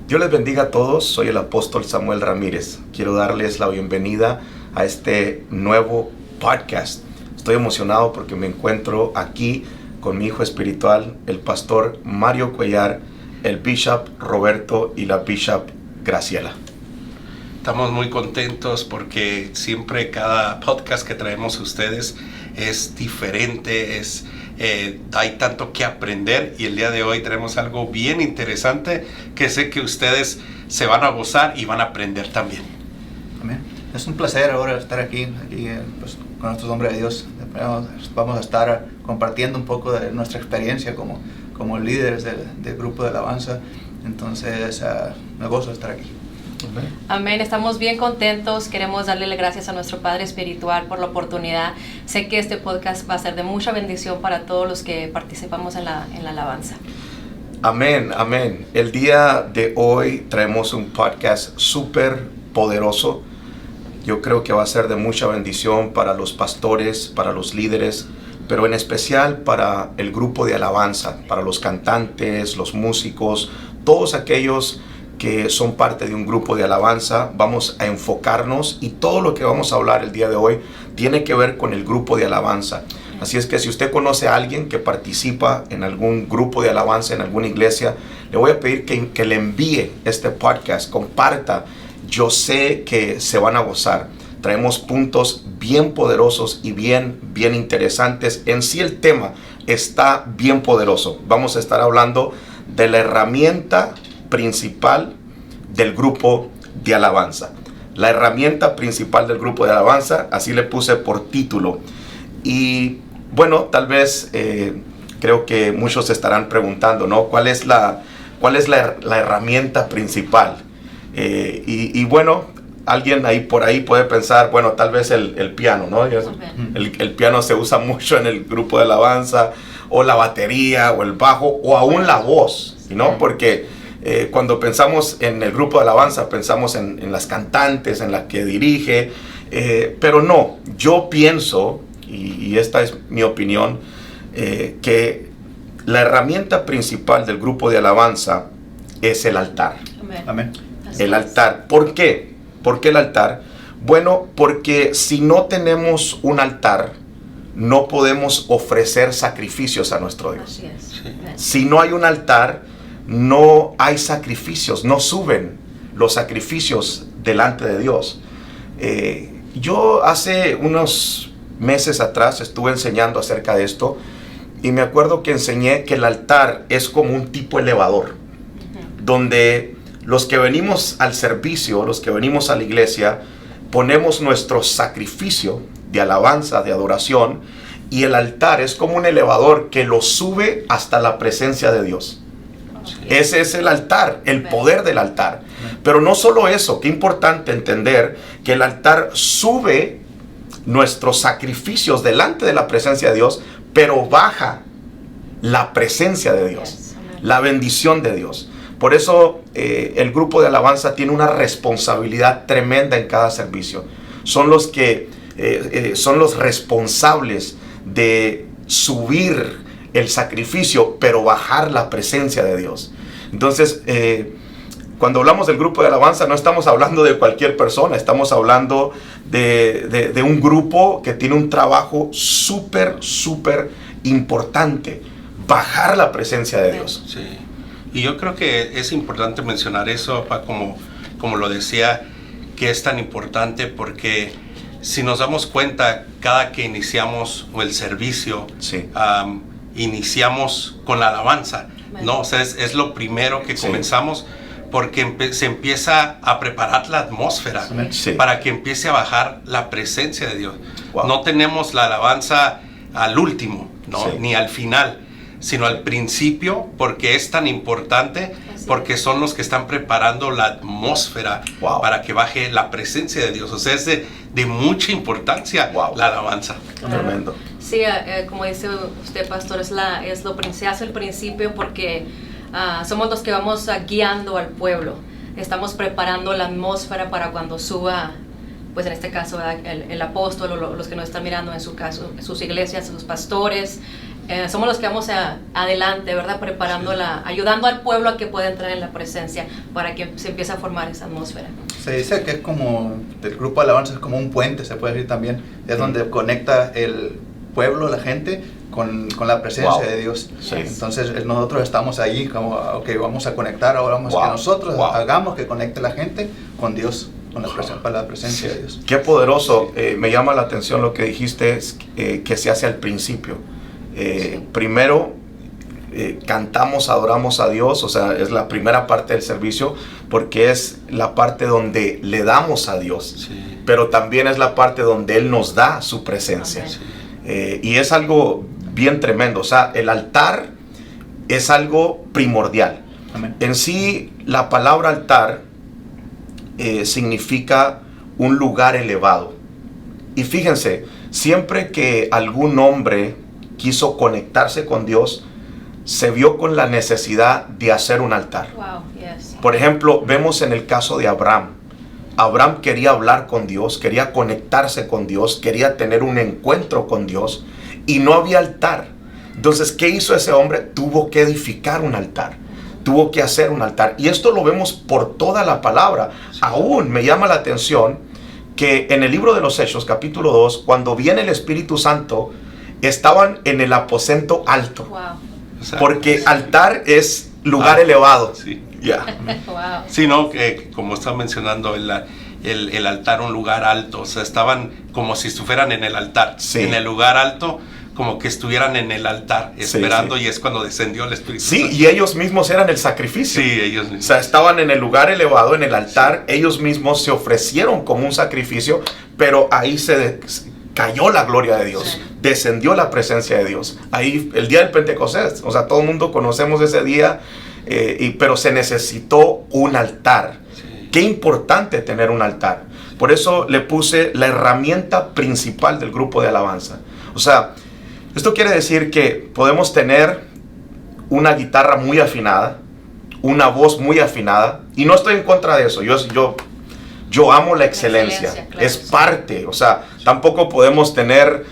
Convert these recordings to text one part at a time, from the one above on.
Dios les bendiga a todos, soy el apóstol Samuel Ramírez. Quiero darles la bienvenida a este nuevo podcast. Estoy emocionado porque me encuentro aquí con mi hijo espiritual, el pastor Mario Cuellar, el Bishop Roberto y la Bishop Graciela. Estamos muy contentos porque siempre cada podcast que traemos a ustedes es diferente, hay tanto que aprender, y el día de hoy tenemos algo bien interesante que sé que ustedes se van a gozar y van a aprender también. Amén. Es un placer ahora estar aquí pues, con nuestro nombre de Dios. Vamos a estar compartiendo un poco de nuestra experiencia como líderes del grupo de alabanza. Entonces me gozo de estar aquí. Amén, estamos bien contentos, queremos darle gracias a nuestro Padre Espiritual por la oportunidad. Sé que este podcast va a ser de mucha bendición para todos los que participamos en la alabanza. Amén, amén. El día de hoy traemos un podcast súper poderoso. Yo creo que va a ser de mucha bendición para los pastores, para los líderes, pero en especial para el grupo de alabanza, para los cantantes, los músicos, todos aquellos que son parte de un grupo de alabanza. Vamos a enfocarnos y todo lo que vamos a hablar el día de hoy tiene que ver con el grupo de alabanza. Así es que si usted conoce a alguien que participa en algún grupo de alabanza, en alguna iglesia, le voy a pedir que le envíe este podcast, comparta. Yo sé que se van a gozar. Traemos puntos bien poderosos y bien interesantes. En sí el tema está bien poderoso. Vamos a estar hablando de la herramienta principal del grupo de alabanza. La herramienta principal del grupo de alabanza, así le puse por título. Y bueno, tal vez creo que muchos se estarán preguntando, ¿no? ¿Cuál es la herramienta principal? Y bueno, alguien ahí por ahí puede pensar, bueno, tal vez el piano, ¿no? El piano se usa mucho en el grupo de alabanza, o la batería, o el bajo, o aún la voz, ¿no? Porque cuando pensamos en el grupo de alabanza, pensamos en las cantantes, en la que dirige, pero no, yo pienso, y esta es mi opinión, que la herramienta principal del grupo de alabanza es el altar. Amén. El altar. ¿Por qué? ¿Por qué el altar? Bueno, porque si no tenemos un altar, no podemos ofrecer sacrificios a nuestro Dios. Así es. Sí. Si no hay un altar, no hay sacrificios, no suben los sacrificios delante de Dios. Yo hace unos meses atrás estuve enseñando acerca de esto, y me acuerdo que enseñé que el altar es como un tipo elevador, donde los que venimos al servicio, los que venimos a la iglesia, ponemos nuestro sacrificio de alabanza, de adoración, y el altar es como un elevador que lo sube hasta la presencia de Dios. Ese es el altar, el poder del altar. Pero no solo eso, qué importante entender que el altar sube nuestros sacrificios delante de la presencia de Dios, pero baja la presencia de Dios, la bendición de Dios. Por eso el grupo de alabanza tiene una responsabilidad tremenda en cada servicio. Son los que son los responsables de subir el sacrificio, pero bajar la presencia de Dios. Entonces, cuando hablamos del grupo de alabanza, no estamos hablando de cualquier persona, estamos hablando de un grupo que tiene un trabajo súper importante, bajar la presencia de Dios. Sí. Y yo creo que es importante mencionar eso, como lo decía, que es tan importante porque si nos damos cuenta, cada que iniciamos el servicio, Sí. Iniciamos con la alabanza, ¿no? O sea, es lo primero que comenzamos, porque se empieza a preparar la atmósfera para que empiece a bajar la presencia de Dios. Wow. No tenemos la alabanza al último, ¿no? Ni al final, sino al principio, porque es tan importante, porque son los que están preparando la atmósfera para que baje la presencia de Dios. O sea, es de mucha importancia la alabanza. Tremendo. Sí, como dice usted, pastor, se hace el principio porque somos los que vamos guiando al pueblo. Estamos preparando la atmósfera para cuando suba, pues en este caso el apóstol o los que nos están mirando en su caso, sus iglesias, sus pastores, somos los que vamos adelante, ¿verdad? Preparándola, ayudando al pueblo a que pueda entrar en la presencia para que se empiece a formar esa atmósfera. Se dice que es como, el grupo de alabanza es como un puente, se puede decir también. Es donde conecta el pueblo, la gente, con la presencia de Dios. Sí. Entonces nosotros estamos ahí como, ok, vamos a conectar, ahora vamos que nosotros hagamos que conecte la gente con Dios, con la presencia de Dios. Qué poderoso. Me llama la atención lo que dijiste, que se hace al principio. Primero cantamos, adoramos a Dios, o sea, es la primera parte del servicio, porque es la parte donde le damos a Dios, pero también es la parte donde Él nos da su presencia. Y es algo bien tremendo. O sea, el altar es algo primordial. Amén. En sí, la palabra altar significa un lugar elevado. Y fíjense, siempre que algún hombre quiso conectarse con Dios, se vio con la necesidad de hacer un altar. Wow, yes. Por ejemplo, vemos en el caso de Abraham. Abraham quería hablar con Dios, quería conectarse con Dios, quería tener un encuentro con Dios y no había altar. Entonces, ¿qué hizo ese hombre? Tuvo que edificar un altar, tuvo que hacer un altar. Y esto lo vemos por toda la palabra. Aún me llama la atención que en el libro de los Hechos, capítulo 2, cuando viene el Espíritu Santo, estaban en el aposento alto. Wow. Porque altar es lugar elevado. Sí. Wow. Sí, no, que como estaba mencionando, el altar, un lugar alto, o sea, estaban como si estuvieran en el altar, en el lugar alto, como que estuvieran en el altar, esperando, y es cuando descendió el Espíritu Santo. Sí, y ellos mismos eran el sacrificio. Sí, ellos mismos. O sea, estaban en el lugar elevado, en el altar, ellos mismos se ofrecieron como un sacrificio, pero ahí se cayó la gloria de Dios, descendió la presencia de Dios. Ahí, el día del Pentecostés, o sea, todo el mundo conocemos ese día, pero se necesitó un altar. Qué importante tener un altar. Por eso le puse la herramienta principal del grupo de alabanza. O sea, esto quiere decir que podemos tener una guitarra muy afinada, una voz muy afinada, y no estoy en contra de eso. Yo amo la excelencia, claro, es parte. O sea, tampoco podemos tener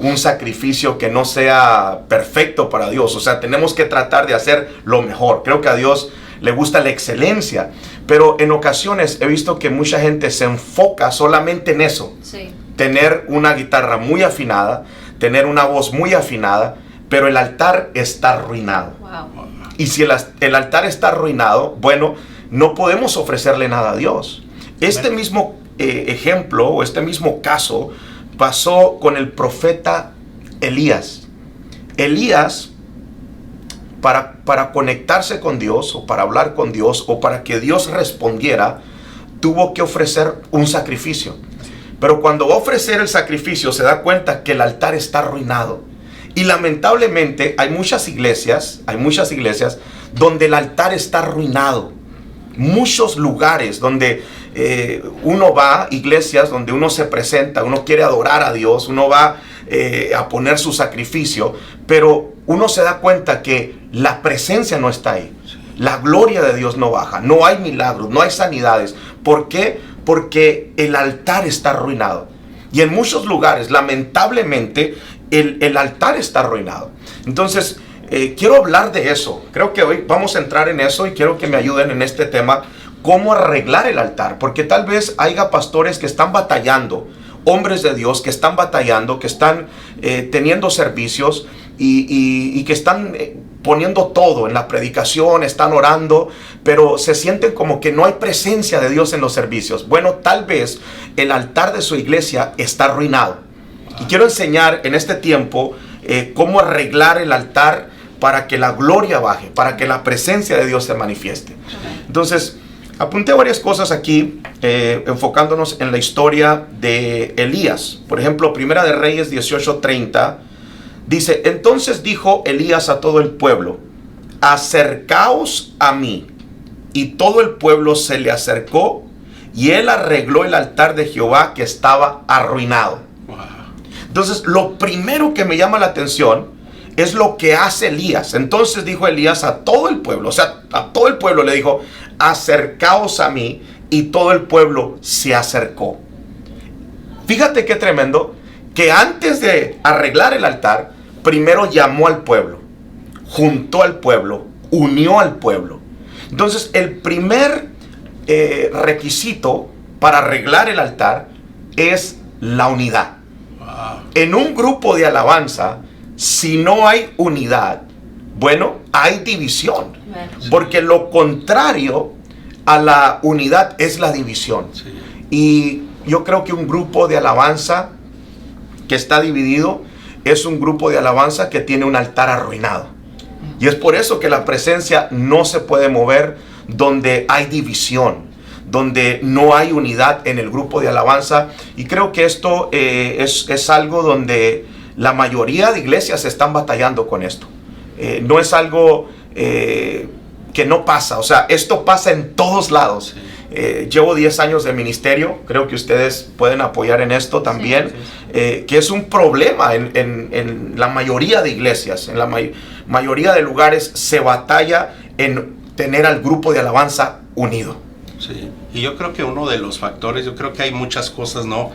un sacrificio que no sea perfecto para Dios. O sea, tenemos que tratar de hacer lo mejor. Creo que a Dios le gusta la excelencia, pero en ocasiones he visto que mucha gente se enfoca solamente en eso. Sí. Tener una guitarra muy afinada, tener una voz muy afinada, pero el altar está arruinado. Wow. Y si el altar está arruinado, bueno, no podemos ofrecerle nada a Dios. Este mismo ejemplo o este mismo caso pasó con el profeta Elías. Elías, para conectarse con Dios o para hablar con Dios o para que Dios respondiera, tuvo que ofrecer un sacrificio. Pero cuando va a ofrecer el sacrificio se da cuenta que el altar está arruinado. Y lamentablemente hay muchas iglesias donde el altar está arruinado. Muchos lugares donde uno va, iglesias donde uno se presenta, uno quiere adorar a Dios, uno va a poner su sacrificio, pero uno se da cuenta que la presencia no está ahí. La gloria de Dios no baja, no hay milagros, no hay sanidades. ¿Por qué? Porque el altar está arruinado. Y en muchos lugares, lamentablemente, el altar está arruinado. Entonces, quiero hablar de eso. Creo que hoy vamos a entrar en eso y quiero que me ayuden en este tema, cómo arreglar el altar. Porque tal vez haya pastores que están batallando, hombres de Dios que están batallando, que están teniendo servicios y que están poniendo todo en la predicación, están orando, pero se sienten como que no hay presencia de Dios en los servicios. Bueno, tal vez el altar de su iglesia está arruinado. Y quiero enseñar en este tiempo cómo arreglar el altar para que la gloria baje, para que la presencia de Dios se manifieste. Entonces, apunté varias cosas aquí, enfocándonos en la historia de Elías. Por ejemplo, Primera de Reyes 18:30, dice: entonces dijo Elías a todo el pueblo: acercaos a mí. Y todo el pueblo se le acercó, y él arregló el altar de Jehová que estaba arruinado. Entonces, lo primero que me llama la atención es lo que hace Elías. Entonces dijo Elías a todo el pueblo, o sea, a todo el pueblo le dijo: acercaos a mí, y todo el pueblo se acercó. Fíjate qué tremendo, que antes de arreglar el altar, primero llamó al pueblo, juntó al pueblo, unió al pueblo. Entonces, el primer requisito para arreglar el altar es la unidad. Wow. En un grupo de alabanza, si no hay unidad, bueno, hay división. Porque lo contrario a la unidad es la división. Sí. Y yo creo que un grupo de alabanza que está dividido es un grupo de alabanza que tiene un altar arruinado. Y es por eso que la presencia no se puede mover donde hay división, donde no hay unidad en el grupo de alabanza. Y creo que esto es algo donde la mayoría de iglesias están batallando con esto. No es algo que no pasa, o sea, esto pasa en todos lados. Llevo 10 años de ministerio, creo que ustedes pueden apoyar en esto también, que es un problema en la mayoría de iglesias, en la mayoría de lugares se batalla en tener al grupo de alabanza unido. Sí, y yo creo que uno de los factores, yo creo que hay muchas cosas, ¿no?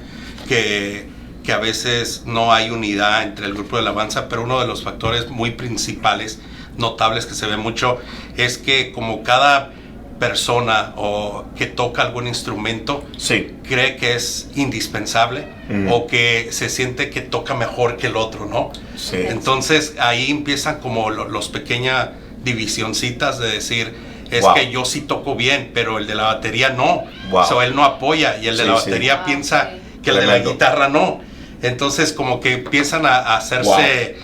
Que a veces no hay unidad entre el grupo de alabanza, pero uno de los factores muy principales, notables que se ve mucho, es que como cada persona o que toca algún instrumento cree que es indispensable o que se siente que toca mejor que el otro, ¿no? Sí. Entonces ahí empiezan como los pequeñas divisioncitas de decir, es que yo sí toco bien, pero el de la batería no. O sea, él no apoya y el de la batería piensa que el de la guitarra no. Entonces como que empiezan a hacerse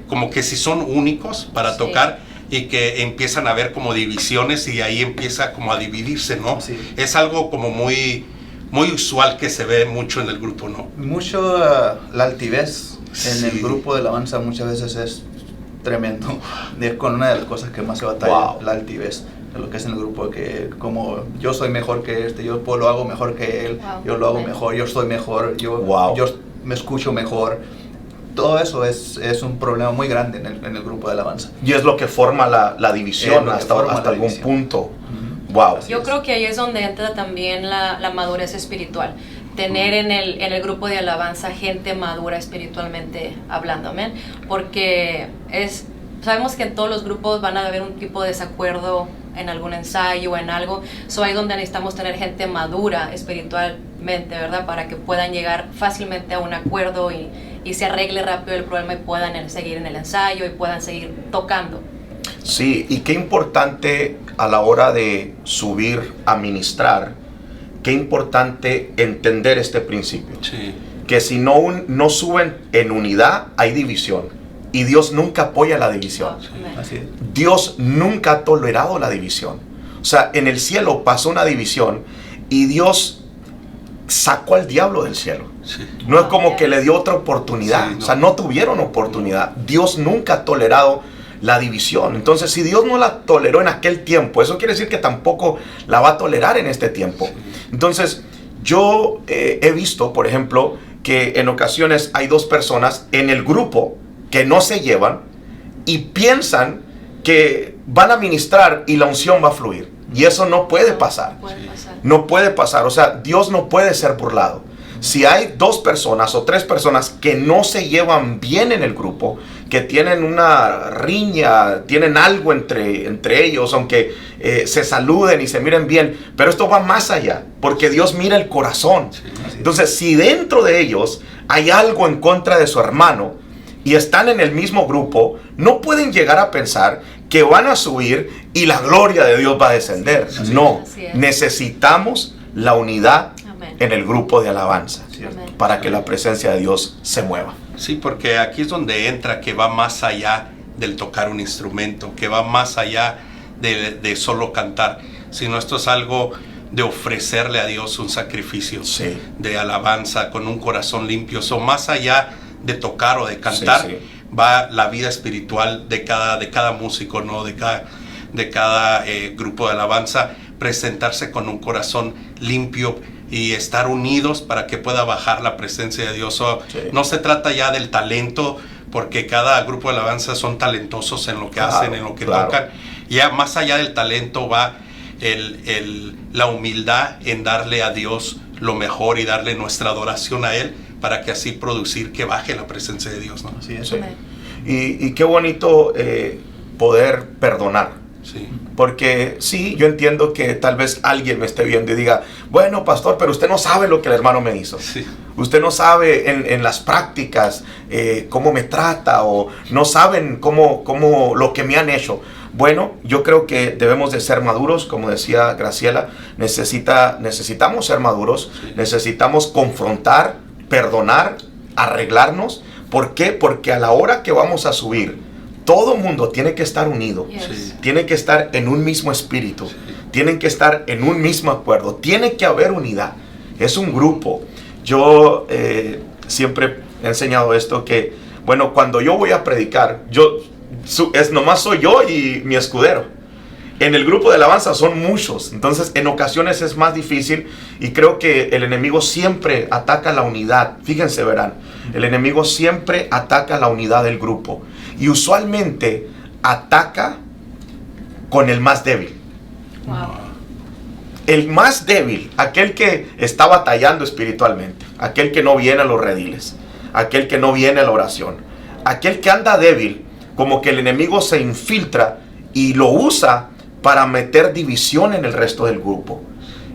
como que si son únicos para tocar y que empiezan a ver como divisiones y ahí empieza como a dividirse, ¿no? Sí. Es algo como muy, muy usual que se ve mucho en el grupo, ¿no? Mucho la altivez en el grupo de alabanza muchas veces es tremendo. Es con una de las cosas que más se batalla, la altivez. De lo que es en el grupo, que como yo soy mejor que este, yo lo hago mejor que él, yo lo hago mejor, yo soy mejor, yo me escucho mejor. Todo eso es un problema muy grande en el grupo de alabanza. Y es lo que forma la división hasta algún punto. Wow. Yo creo que ahí es donde entra también la madurez espiritual. Tener en el grupo de alabanza gente madura espiritualmente hablando, amén. Porque sabemos que en todos los grupos van a haber un tipo de desacuerdo en algún ensayo o en algo. Ahí es donde necesitamos tener gente madura espiritualmente, ¿verdad? Para que puedan llegar fácilmente a un acuerdo y se arregle rápido el problema y puedan seguir en el ensayo y puedan seguir tocando. Sí, y qué importante a la hora de subir a ministrar, qué importante entender este principio. Sí. Que si no suben en unidad, hay división. Y Dios nunca apoya la división. Así es. Dios nunca ha tolerado la división. O sea, en el cielo pasó una división y Dios sacó al diablo del cielo. Sí. No es como que le dio otra oportunidad. Sí, no. O sea, no tuvieron oportunidad. Dios nunca ha tolerado la división. Entonces, si Dios no la toleró en aquel tiempo, eso quiere decir que tampoco la va a tolerar en este tiempo. Sí. Entonces, yo he visto, por ejemplo, que en ocasiones hay dos personas en el grupo que no se llevan y piensan que van a ministrar y la unción va a fluir. Y eso no puede pasar. No puede pasar. O sea, Dios no puede ser burlado. Si hay dos personas o tres personas que no se llevan bien en el grupo, que tienen una riña, tienen algo entre ellos, aunque se saluden y se miren bien, pero esto va más allá, porque Dios mira el corazón. Sí. Entonces, si dentro de ellos hay algo en contra de su hermano y están en el mismo grupo, no pueden llegar a pensar que van a subir y la gloria de Dios va a descender. Sí. No, Así es. necesitamos la unidad Amén. en el grupo de alabanza Amén. para que la presencia de Dios se mueva. Sí, porque aquí es donde entra que va más allá del tocar un instrumento, que va más allá de solo cantar, sino esto es algo de ofrecerle a Dios un sacrificio de alabanza con un corazón limpio. Más allá de tocar o de cantar, va la vida espiritual de cada músico, ¿no? de cada grupo de alabanza, presentarse con un corazón limpio y estar unidos para que pueda bajar la presencia de Dios. No se trata ya del talento, porque cada grupo de alabanza son talentosos en lo que hacen, en lo que tocan. Ya más allá del talento va la humildad en darle a Dios lo mejor y darle nuestra adoración a Él, para que así producir que baje la presencia de Dios, ¿no? Así es. Sí. Y qué bonito poder perdonar. Sí. Porque sí, yo entiendo que tal vez alguien me esté viendo y diga, bueno, pastor, pero usted no sabe lo que el hermano me hizo. Sí. Usted no sabe en las prácticas cómo me trata, o no saben cómo lo que me han hecho. Bueno, yo creo que debemos de ser maduros, como decía Graciela. Necesitamos ser maduros, Sí. necesitamos confrontar, perdonar, arreglarnos. ¿Por qué? Porque a la hora que vamos a subir, todo mundo tiene que estar unido. Yes. Sí. Tiene que estar en un mismo espíritu. Sí. Tienen que estar en un mismo acuerdo. Tiene que haber unidad. Es un grupo. Yo siempre he enseñado esto, que, bueno, cuando yo voy a predicar, nomás soy yo y mi escudero. En el grupo de alabanza son muchos. Entonces, en ocasiones es más difícil, y creo que el enemigo siempre ataca la unidad. Fíjense, verán. El enemigo siempre ataca la unidad del grupo. Y usualmente ataca con el más débil. Wow. El más débil, aquel que está batallando espiritualmente, aquel que no viene a los rediles, aquel que no viene a la oración, aquel que anda débil, como que el enemigo se infiltra y lo usa para meter división en el resto del grupo.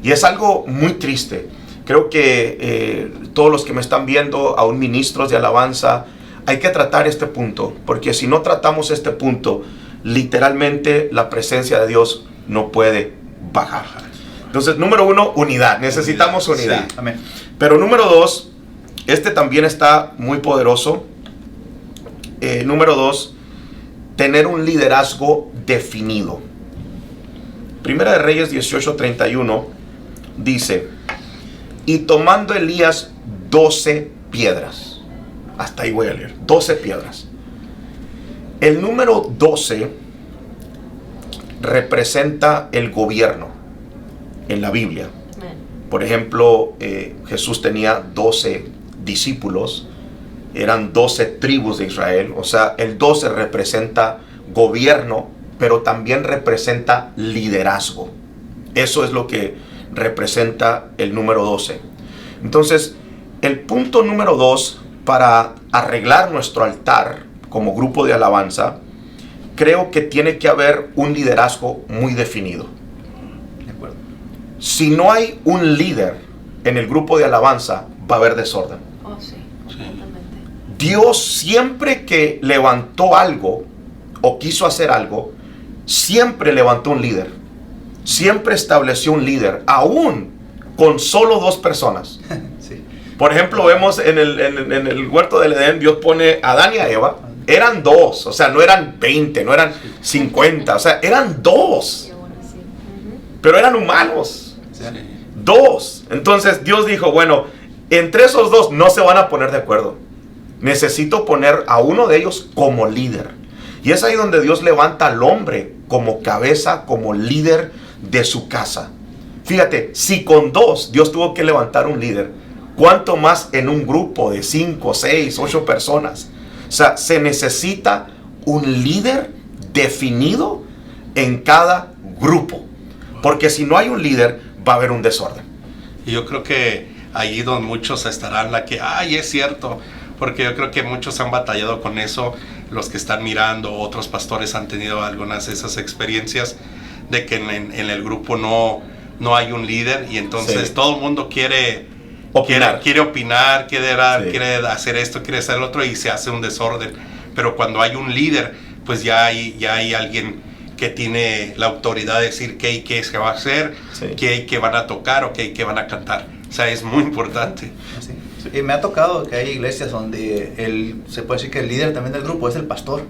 Y es algo muy triste. Creo que todos los que me están viendo, aún ministros de alabanza, hay que tratar este punto, porque si no tratamos este punto, literalmente la presencia de Dios no puede bajar. Entonces, número 1, unidad. Necesitamos unidad. Sí. Amén. Pero número 2, este también está muy poderoso. Número 2, tener un liderazgo definido. Primera de Reyes 18:31 dice, y tomando Elías 12 piedras. Hasta ahí voy a leer. 12 piedras. El número 12 representa el gobierno en la Biblia. Amen. Por ejemplo, Jesús tenía 12 discípulos, eran 12 tribus de Israel. O sea, el 12 representa gobierno, pero también representa liderazgo. Eso es lo que representa el número 12. Entonces, el punto número 2 para arreglar nuestro altar como grupo de alabanza, creo que tiene que haber un liderazgo muy definido. De acuerdo. Si no hay un líder en el grupo de alabanza, va a haber desorden. Oh, sí, completamente. Dios siempre que levantó algo o quiso hacer algo, siempre levantó un líder. Siempre estableció un líder, aún con solo 2 personas. Sí. Por ejemplo, vemos en el huerto del Edén, Dios pone a Adán y a Eva. Eran 2, o sea, no eran 20, no eran 50, o sea, eran 2. Qué bueno, sí. Ujú. Pero eran humanos. Sí. 2. Entonces Dios dijo, bueno, entre esos 2 no se van a poner de acuerdo. Necesito poner a uno de ellos como líder. Y es ahí donde Dios levanta al hombre como cabeza, como líder de su casa. Fíjate, si con 2 Dios tuvo que levantar un líder, ¿cuánto más en un grupo de 5, 6, 8 personas? O sea, se necesita un líder definido en cada grupo. Porque si no hay un líder, va a haber un desorden. Y yo creo que allí donde muchos estarán la que, ay, es cierto, porque yo creo que muchos han batallado con eso, los que están mirando, otros pastores han tenido algunas de esas experiencias de que en el grupo no hay un líder, y entonces Sí. todo el mundo quiere Opinar. quiere opinar, Sí. quiere hacer esto, quiere hacer lo otro, y se hace un desorden. Pero cuando hay un líder, pues ya hay alguien que tiene la autoridad de decir qué y qué se va a hacer, Sí. qué y qué van a tocar o qué y qué van a cantar. O sea, es muy importante. Así. Y me ha tocado que hay iglesias donde se puede decir que el líder también del grupo es el pastor.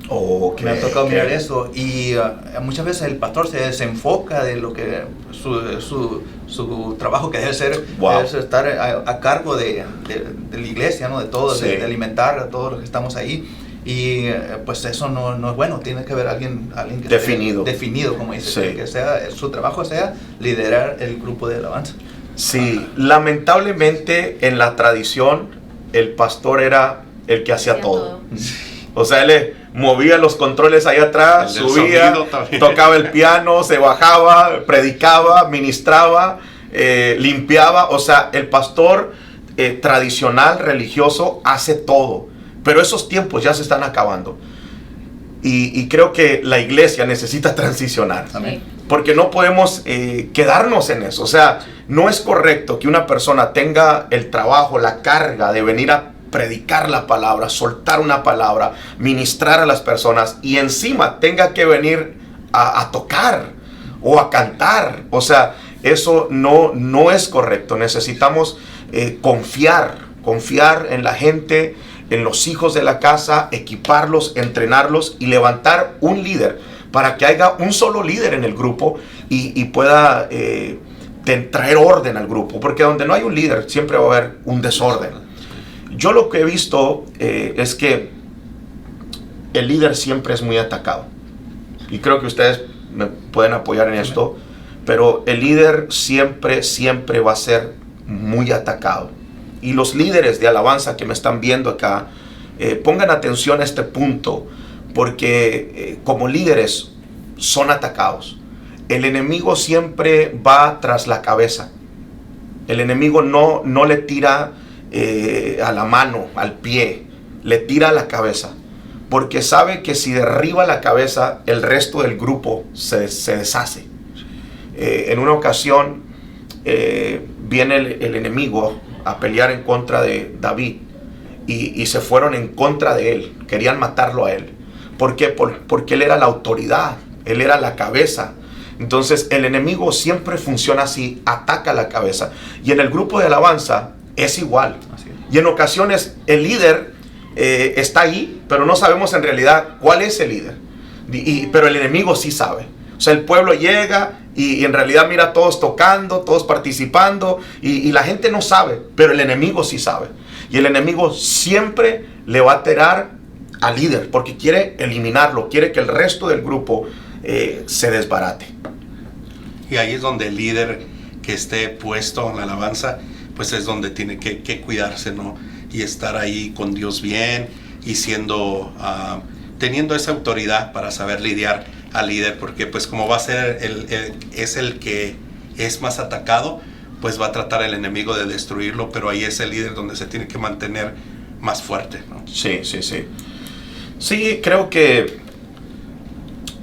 Ok, Me ha tocado ok. mirar eso, y muchas veces el pastor se desenfoca de lo que su trabajo, que debe ser, Wow. debe ser estar a cargo de la iglesia, ¿no? De todos, Sí. de alimentar a todos los que estamos ahí. Y pues eso no es bueno. Tiene que haber alguien que Definido. esté definido, como dice, Sí. que sea su trabajo sea liderar el grupo de alabanza. Sí, lamentablemente en la tradición el pastor era el que hacía todo. O sea, él movía los controles allá atrás, El del subía, sonido también. tocaba el piano, se bajaba, predicaba, ministraba, limpiaba. O sea, el pastor tradicional, religioso, hace todo. Pero esos tiempos ya se están acabando. Y creo que la iglesia necesita transicionar. Amén. Porque no podemos quedarnos en eso. O sea, no es correcto que una persona tenga el trabajo, la carga de venir a predicar la palabra, soltar una palabra, ministrar a las personas y encima tenga que venir a tocar o a cantar. O sea, eso no es correcto. Necesitamos confiar en la gente, en los hijos de la casa, equiparlos, entrenarlos y levantar un líder para que haya un solo líder en el grupo y pueda traer orden al grupo, porque donde no hay un líder siempre va a haber un desorden. Yo lo que he visto es que el líder siempre es muy atacado y creo que ustedes me pueden apoyar en esto, pero el líder siempre va a ser muy atacado. Y los líderes de alabanza que me están viendo acá, pongan atención a este punto, porque como líderes son atacados. El enemigo siempre va tras la cabeza. El enemigo no le tira a la mano, al pie, le tira a la cabeza. Porque sabe que si derriba la cabeza, el resto del grupo se deshace. En una ocasión viene el enemigo a pelear en contra de David y se fueron en contra de él, querían matarlo a él. ¿Por qué? Porque él era la autoridad, él era la cabeza. Entonces el enemigo siempre funciona así, ataca la cabeza. Y en el grupo de alabanza es igual. Y en ocasiones el líder está ahí, pero no sabemos en realidad cuál es el líder. Pero el enemigo sí sabe. O sea, el pueblo llega y en realidad mira a todos tocando, todos participando y la gente no sabe, pero el enemigo sí sabe. Y el enemigo siempre le va a tirar al líder porque quiere eliminarlo, quiere que el resto del grupo se desbarate. Y ahí es donde el líder que esté puesto en la alabanza, pues es donde tiene que cuidarse, ¿no? Y estar ahí con Dios bien y siendo, teniendo esa autoridad para saber lidiar al líder, porque pues como va a ser el que es más atacado, pues va a tratar el enemigo de destruirlo, pero ahí es el líder donde se tiene que mantener más fuerte, ¿no? Sí. Sí, creo que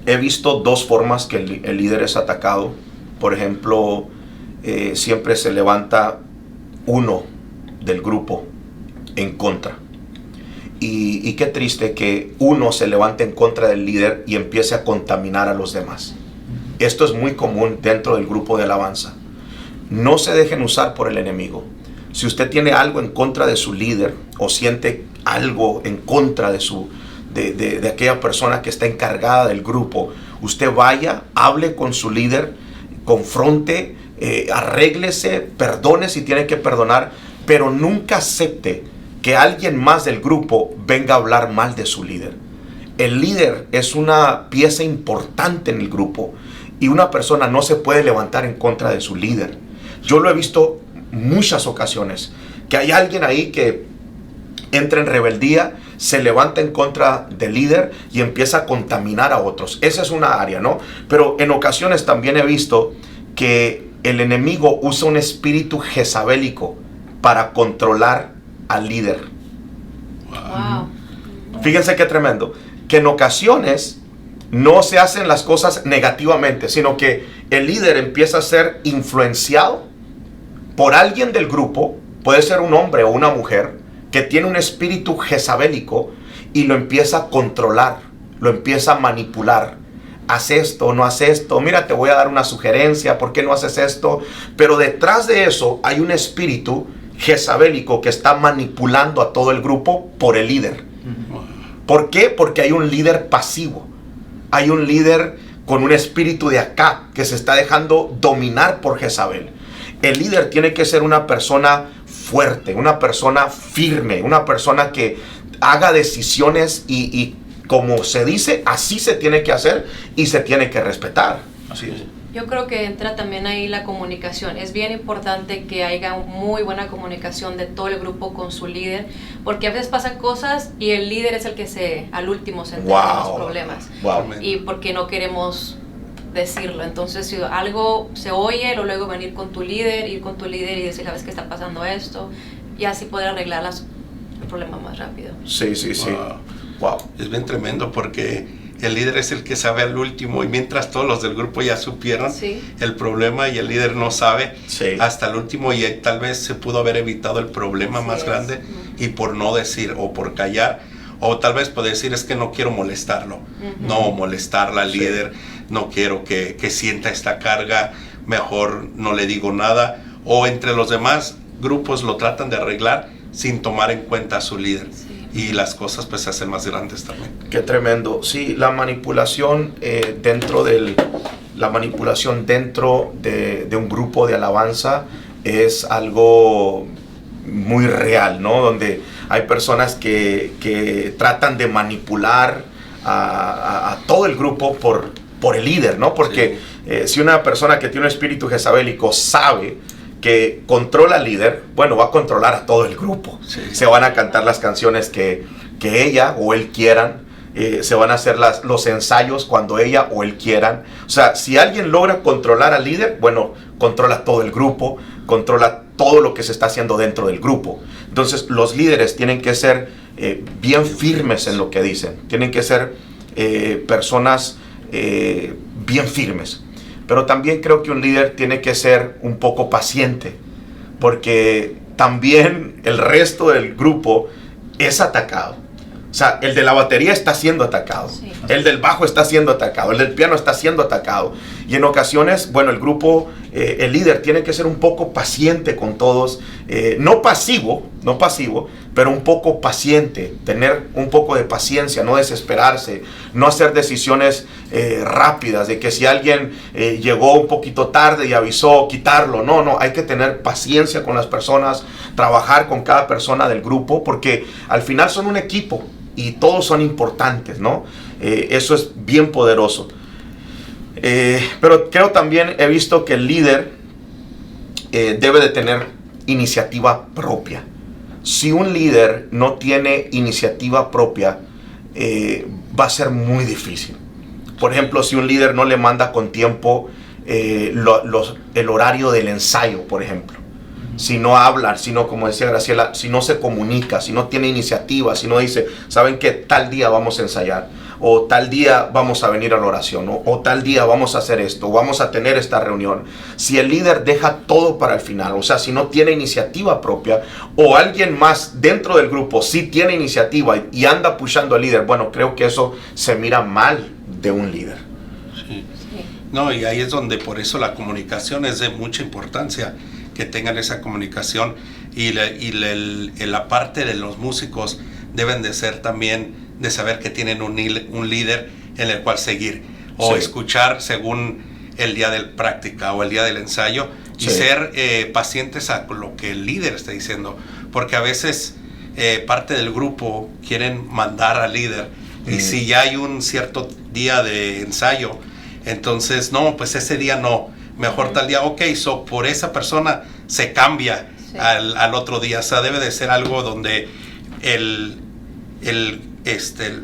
he visto dos formas que el líder es atacado. Por ejemplo, siempre se levanta uno del grupo en contra. Y qué triste que uno se levante en contra del líder y empiece a contaminar a los demás. Esto es muy común dentro del grupo de alabanza. No se dejen usar por el enemigo. Si usted tiene algo en contra de su líder o siente algo en contra de aquella persona que está encargada del grupo, usted vaya, hable con su líder, confronte, arréglese, perdone si tiene que perdonar, pero nunca acepte que alguien más del grupo venga a hablar mal de su líder. El líder es una pieza importante en el grupo y una persona no se puede levantar en contra de su líder. Yo lo he visto muchas ocasiones, que hay alguien ahí que entra en rebeldía, se levanta en contra del líder y empieza a contaminar a otros. Esa es una área, ¿no? Pero en ocasiones también he visto que el enemigo usa un espíritu jezabélico para controlar al líder. Wow. Fíjense qué tremendo. Que en ocasiones no se hacen las cosas negativamente, sino que el líder empieza a ser influenciado por alguien del grupo, puede ser un hombre o una mujer, que tiene un espíritu jezabélico y lo empieza a controlar, lo empieza a manipular. Haz esto, no haz esto, mira, te voy a dar una sugerencia, ¿por qué no haces esto? Pero detrás de eso hay un espíritu jezabélico que está manipulando a todo el grupo por el líder. ¿Por qué? Porque hay un líder pasivo. Hay un líder con un espíritu de acá que se está dejando dominar por Jezabel. El líder tiene que ser una persona fuerte, una persona firme, una persona que haga decisiones y como se dice, así se tiene que hacer y se tiene que respetar. Así es. Yo creo que entra también ahí la comunicación. Es bien importante que haya muy buena comunicación de todo el grupo con su líder, porque a veces pasan cosas y el líder es el que al último se entera de los problemas. Wow. Y porque no queremos decirlo. Entonces, si algo se oye, luego venir con tu líder, ir con tu líder y decir, ¿sabes qué está pasando esto? y así poder arreglar el problema más rápido. Sí. Wow. Es bien tremendo porque el líder es el que sabe al último y mientras todos los del grupo ya supieron el problema y el líder no sabe hasta el último y tal vez se pudo haber evitado el problema más grande y por no decir o por callar o tal vez por decir es que no quiero molestarlo, no molestarla al líder, no quiero que sienta esta carga, mejor no le digo nada o entre los demás grupos lo tratan de arreglar sin tomar en cuenta a su líder. Y las cosas pues se hacen más grandes también. Qué tremendo. Sí, la manipulación dentro de un grupo de alabanza es algo muy real, ¿no? Donde hay personas que tratan de manipular a todo el grupo por el líder, ¿no? Porque si una persona que tiene un espíritu jezabélico sabe que controla al líder, bueno, va a controlar a todo el grupo. Se van a cantar las canciones que ella o él quieran, se van a hacer los ensayos cuando ella o él quieran. O sea, si alguien logra controlar al líder, bueno, controla todo el grupo, controla todo lo que se está haciendo dentro del grupo. Entonces, los líderes tienen que ser bien firmes en lo que dicen, tienen que ser personas bien firmes. Pero también creo que un líder tiene que ser un poco paciente, porque también el resto del grupo es atacado. O sea, el de la batería está siendo atacado, el del bajo está siendo atacado, el del piano está siendo atacado. Y en ocasiones, bueno, el grupo, el líder tiene que ser un poco paciente con todos, no pasivo, pero un poco paciente, tener un poco de paciencia, no desesperarse, no hacer decisiones rápidas, de que si alguien llegó un poquito tarde y avisó, quitarlo. No, hay que tener paciencia con las personas, trabajar con cada persona del grupo, porque al final son un equipo y todos son importantes, ¿no? Eso es bien poderoso. Pero creo también he visto que el líder debe de tener iniciativa propia. Si un líder no tiene iniciativa propia, va a ser muy difícil. Por ejemplo, si un líder no le manda con tiempo el horario del ensayo, por ejemplo. Si no habla, si no, como decía Graciela, si no se comunica, si no tiene iniciativa, si no dice, ¿saben qué? Tal día vamos a ensayar, o tal día vamos a venir a la oración, o tal día vamos a hacer esto, o vamos a tener esta reunión. Si el líder deja todo para el final, o sea, si no tiene iniciativa propia, o alguien más dentro del grupo sí tiene iniciativa y anda pushando al líder, bueno, creo que eso se mira mal de un líder. Sí. No, y ahí es donde por eso la comunicación es de mucha importancia, que tengan esa comunicación y la parte de los músicos deben de ser también de saber que tienen un líder en el cual seguir o escuchar según el día de práctica o el día del ensayo y ser pacientes a lo que el líder está diciendo, porque a veces parte del grupo quieren mandar al líder y si ya hay un cierto día de ensayo, entonces no, pues ese día no, mejor tal día, por esa persona se cambia al otro día. O sea, debe de ser algo donde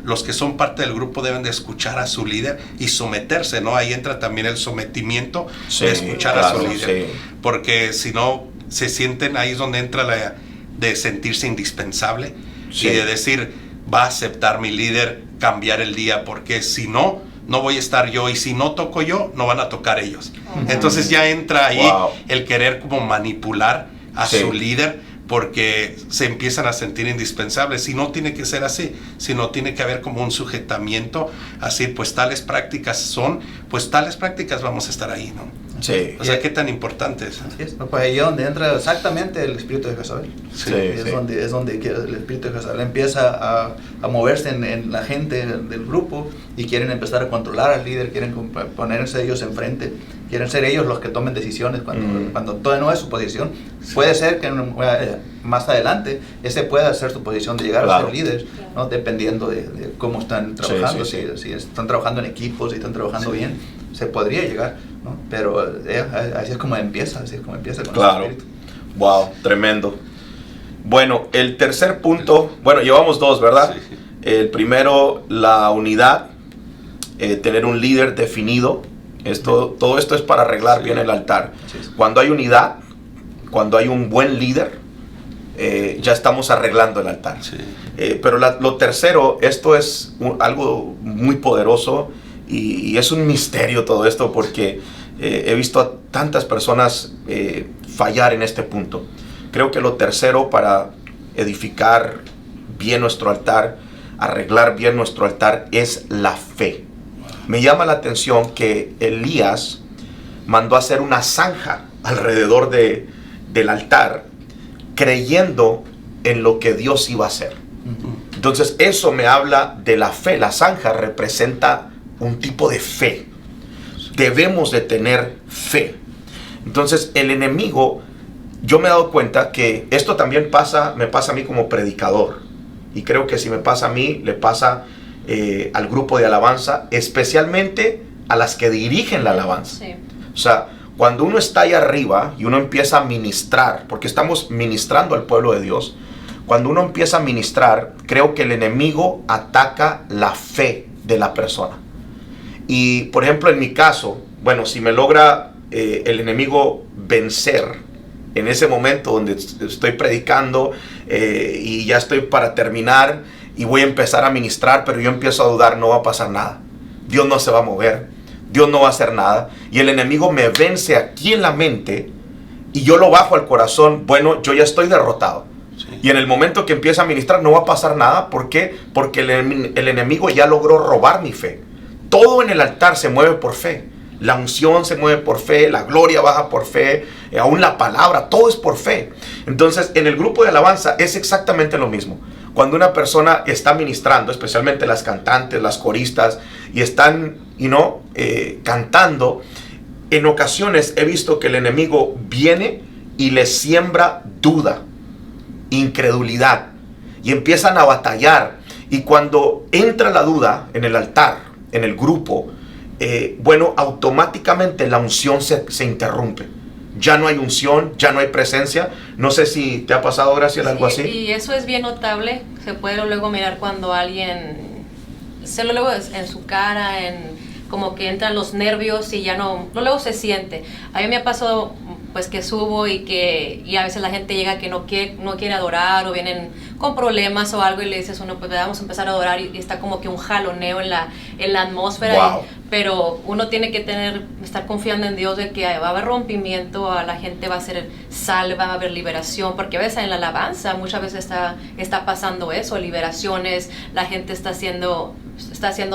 los que son parte del grupo deben de escuchar a su líder y someterse, ¿no? Ahí entra también el sometimiento de escuchar a su líder. Porque si no, se sienten, ahí es donde entra de sentirse indispensable y de decir, va a aceptar mi líder cambiar el día, porque si no voy a estar yo, y si no toco yo, no van a tocar ellos. Entonces ya entra ahí el querer como manipular a su líder, porque se empiezan a sentir indispensables. Si no tiene que ser así, sino tiene que haber como un sujetamiento, así pues tales prácticas son, pues tales prácticas vamos a estar ahí, ¿no? Sí. O sea, ¿qué tan importante es? Así es, pues ahí es donde entra exactamente el espíritu de Jezabel. Es donde el espíritu de Jezabel empieza a moverse en la gente del grupo y quieren empezar a controlar al líder, quieren ponerse ellos enfrente, quieren ser ellos los que tomen decisiones cuando todavía no es su posición. Puede ser que más adelante ese pueda ser su posición de llegar a ser líder, ¿no? Dependiendo de cómo están trabajando, si están trabajando en equipos, si están trabajando bien, se podría llegar, ¿no? Pero así es como empieza, con el espíritu. Wow, tremendo. Bueno, el tercer punto, bueno, llevamos dos, ¿verdad? Sí. El primero, la unidad, tener un líder definido. Todo esto es para arreglar bien el altar. Cuando hay unidad, cuando hay un buen líder, ya estamos arreglando el altar. Sí. Pero lo tercero, esto es algo muy poderoso y es un misterio todo esto, porque he visto a tantas personas fallar en este punto. Creo que lo tercero para edificar bien nuestro altar, arreglar bien nuestro altar, es la fe. Me llama la atención que Elías mandó a hacer una zanja alrededor del altar, creyendo en lo que Dios iba a hacer. Entonces eso me habla de la fe. La zanja representa un tipo de fe. Debemos de tener fe. Entonces el enemigo, yo me he dado cuenta que esto también me pasa a mí como predicador, y creo que si me pasa a mí, le pasa al grupo de alabanza, especialmente a las que dirigen la alabanza. Sí. O sea, cuando uno está ahí arriba y uno empieza a ministrar, porque estamos ministrando al pueblo de Dios, cuando uno empieza a ministrar, creo que el enemigo ataca la fe de la persona. Y por ejemplo, en mi caso, bueno, si me logra el enemigo vencer en ese momento donde estoy predicando y ya estoy para terminar y voy a empezar a ministrar, pero yo empiezo a dudar, no va a pasar nada. Dios no se va a mover, Dios no va a hacer nada. Y el enemigo me vence aquí en la mente y yo lo bajo al corazón. Bueno, yo ya estoy derrotado. Sí. Y en el momento que empieza a ministrar no va a pasar nada. ¿Por qué? Porque el enemigo ya logró robar mi fe. Todo en el altar se mueve por fe. La unción se mueve por fe, la gloria baja por fe, aún la palabra, todo es por fe. Entonces, en el grupo de alabanza es exactamente lo mismo. Cuando una persona está ministrando, especialmente las cantantes, las coristas, y están, cantando, en ocasiones he visto que el enemigo viene y les siembra duda, incredulidad, y empiezan a batallar. Y cuando entra la duda en el altar, en el grupo, automáticamente la unción se interrumpe. Ya no hay unción, ya no hay presencia. No sé si te ha pasado, Graciela, algo así. Y eso es bien notable. Se puede luego mirar cuando alguien, luego en su cara, como que entran los nervios y ya no luego se siente. A mí me ha pasado pues que subo y a veces la gente llega que no quiere adorar, o vienen con problemas o algo, y le dices uno, pues vamos a empezar a adorar, y está como que un jaloneo en la atmósfera. Wow. Pero uno tiene que estar confiando en Dios de que va a haber rompimiento, la gente va a ser salva, va a haber liberación, porque a veces en la alabanza muchas veces está pasando eso, liberaciones, la gente está siendo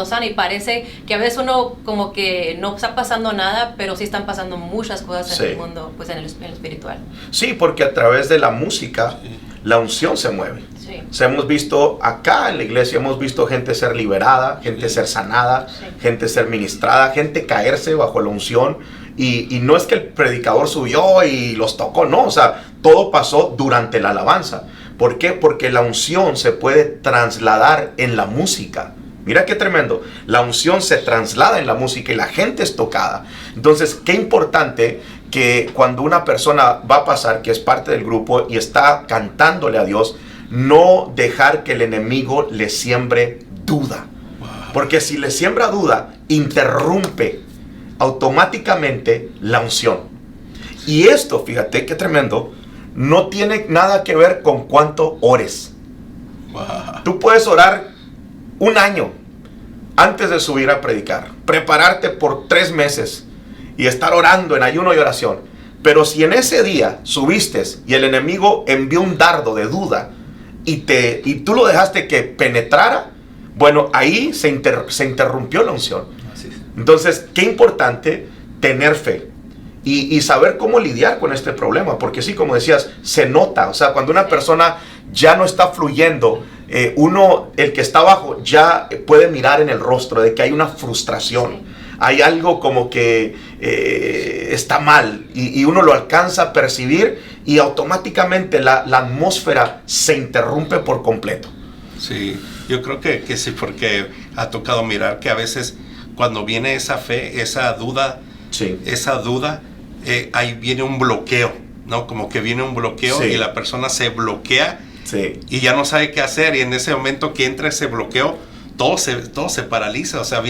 sana, y parece que a veces uno como que no está pasando nada, pero sí están pasando muchas cosas en el mundo, pues en el espiritual. Sí, porque a través de la música, la unción se mueve. Sí. O sea, hemos visto acá en la iglesia, hemos visto gente ser liberada, gente ser sanada, gente ser ministrada, gente caerse bajo la unción. Y no es que el predicador subió y los tocó, no, o sea, todo pasó durante la alabanza. ¿Por qué? Porque la unción se puede trasladar en la música. Mira qué tremendo. La unción se traslada en la música y la gente es tocada. Entonces, qué importante que cuando una persona va a pasar, que es parte del grupo y está cantándole a Dios, no dejar que el enemigo le siembre duda. Porque si le siembra duda, interrumpe automáticamente la unción. Y esto, fíjate qué tremendo, no tiene nada que ver con cuánto ores. Tú puedes orar un año antes de subir a predicar, prepararte por 3 meses y estar orando en ayuno y oración. Pero si en ese día subiste y el enemigo envió un dardo de duda y tú lo dejaste que penetrara, bueno, ahí se interrumpió la unción. Así es. Entonces, qué importante tener fe y saber cómo lidiar con este problema, porque sí, como decías, se nota. O sea, cuando una persona ya no está fluyendo, el que está abajo ya puede mirar en el rostro de que hay una frustración. Sí. Hay algo como que está mal, y uno lo alcanza a percibir, y automáticamente la atmósfera se interrumpe por completo. Sí, yo creo que sí, porque ha tocado mirar que a veces cuando viene esa fe, esa duda, ahí viene un bloqueo, ¿no? Como que viene un bloqueo, y la persona se bloquea, y ya no sabe qué hacer, y en ese momento que entra ese bloqueo, todo se paraliza. O sea,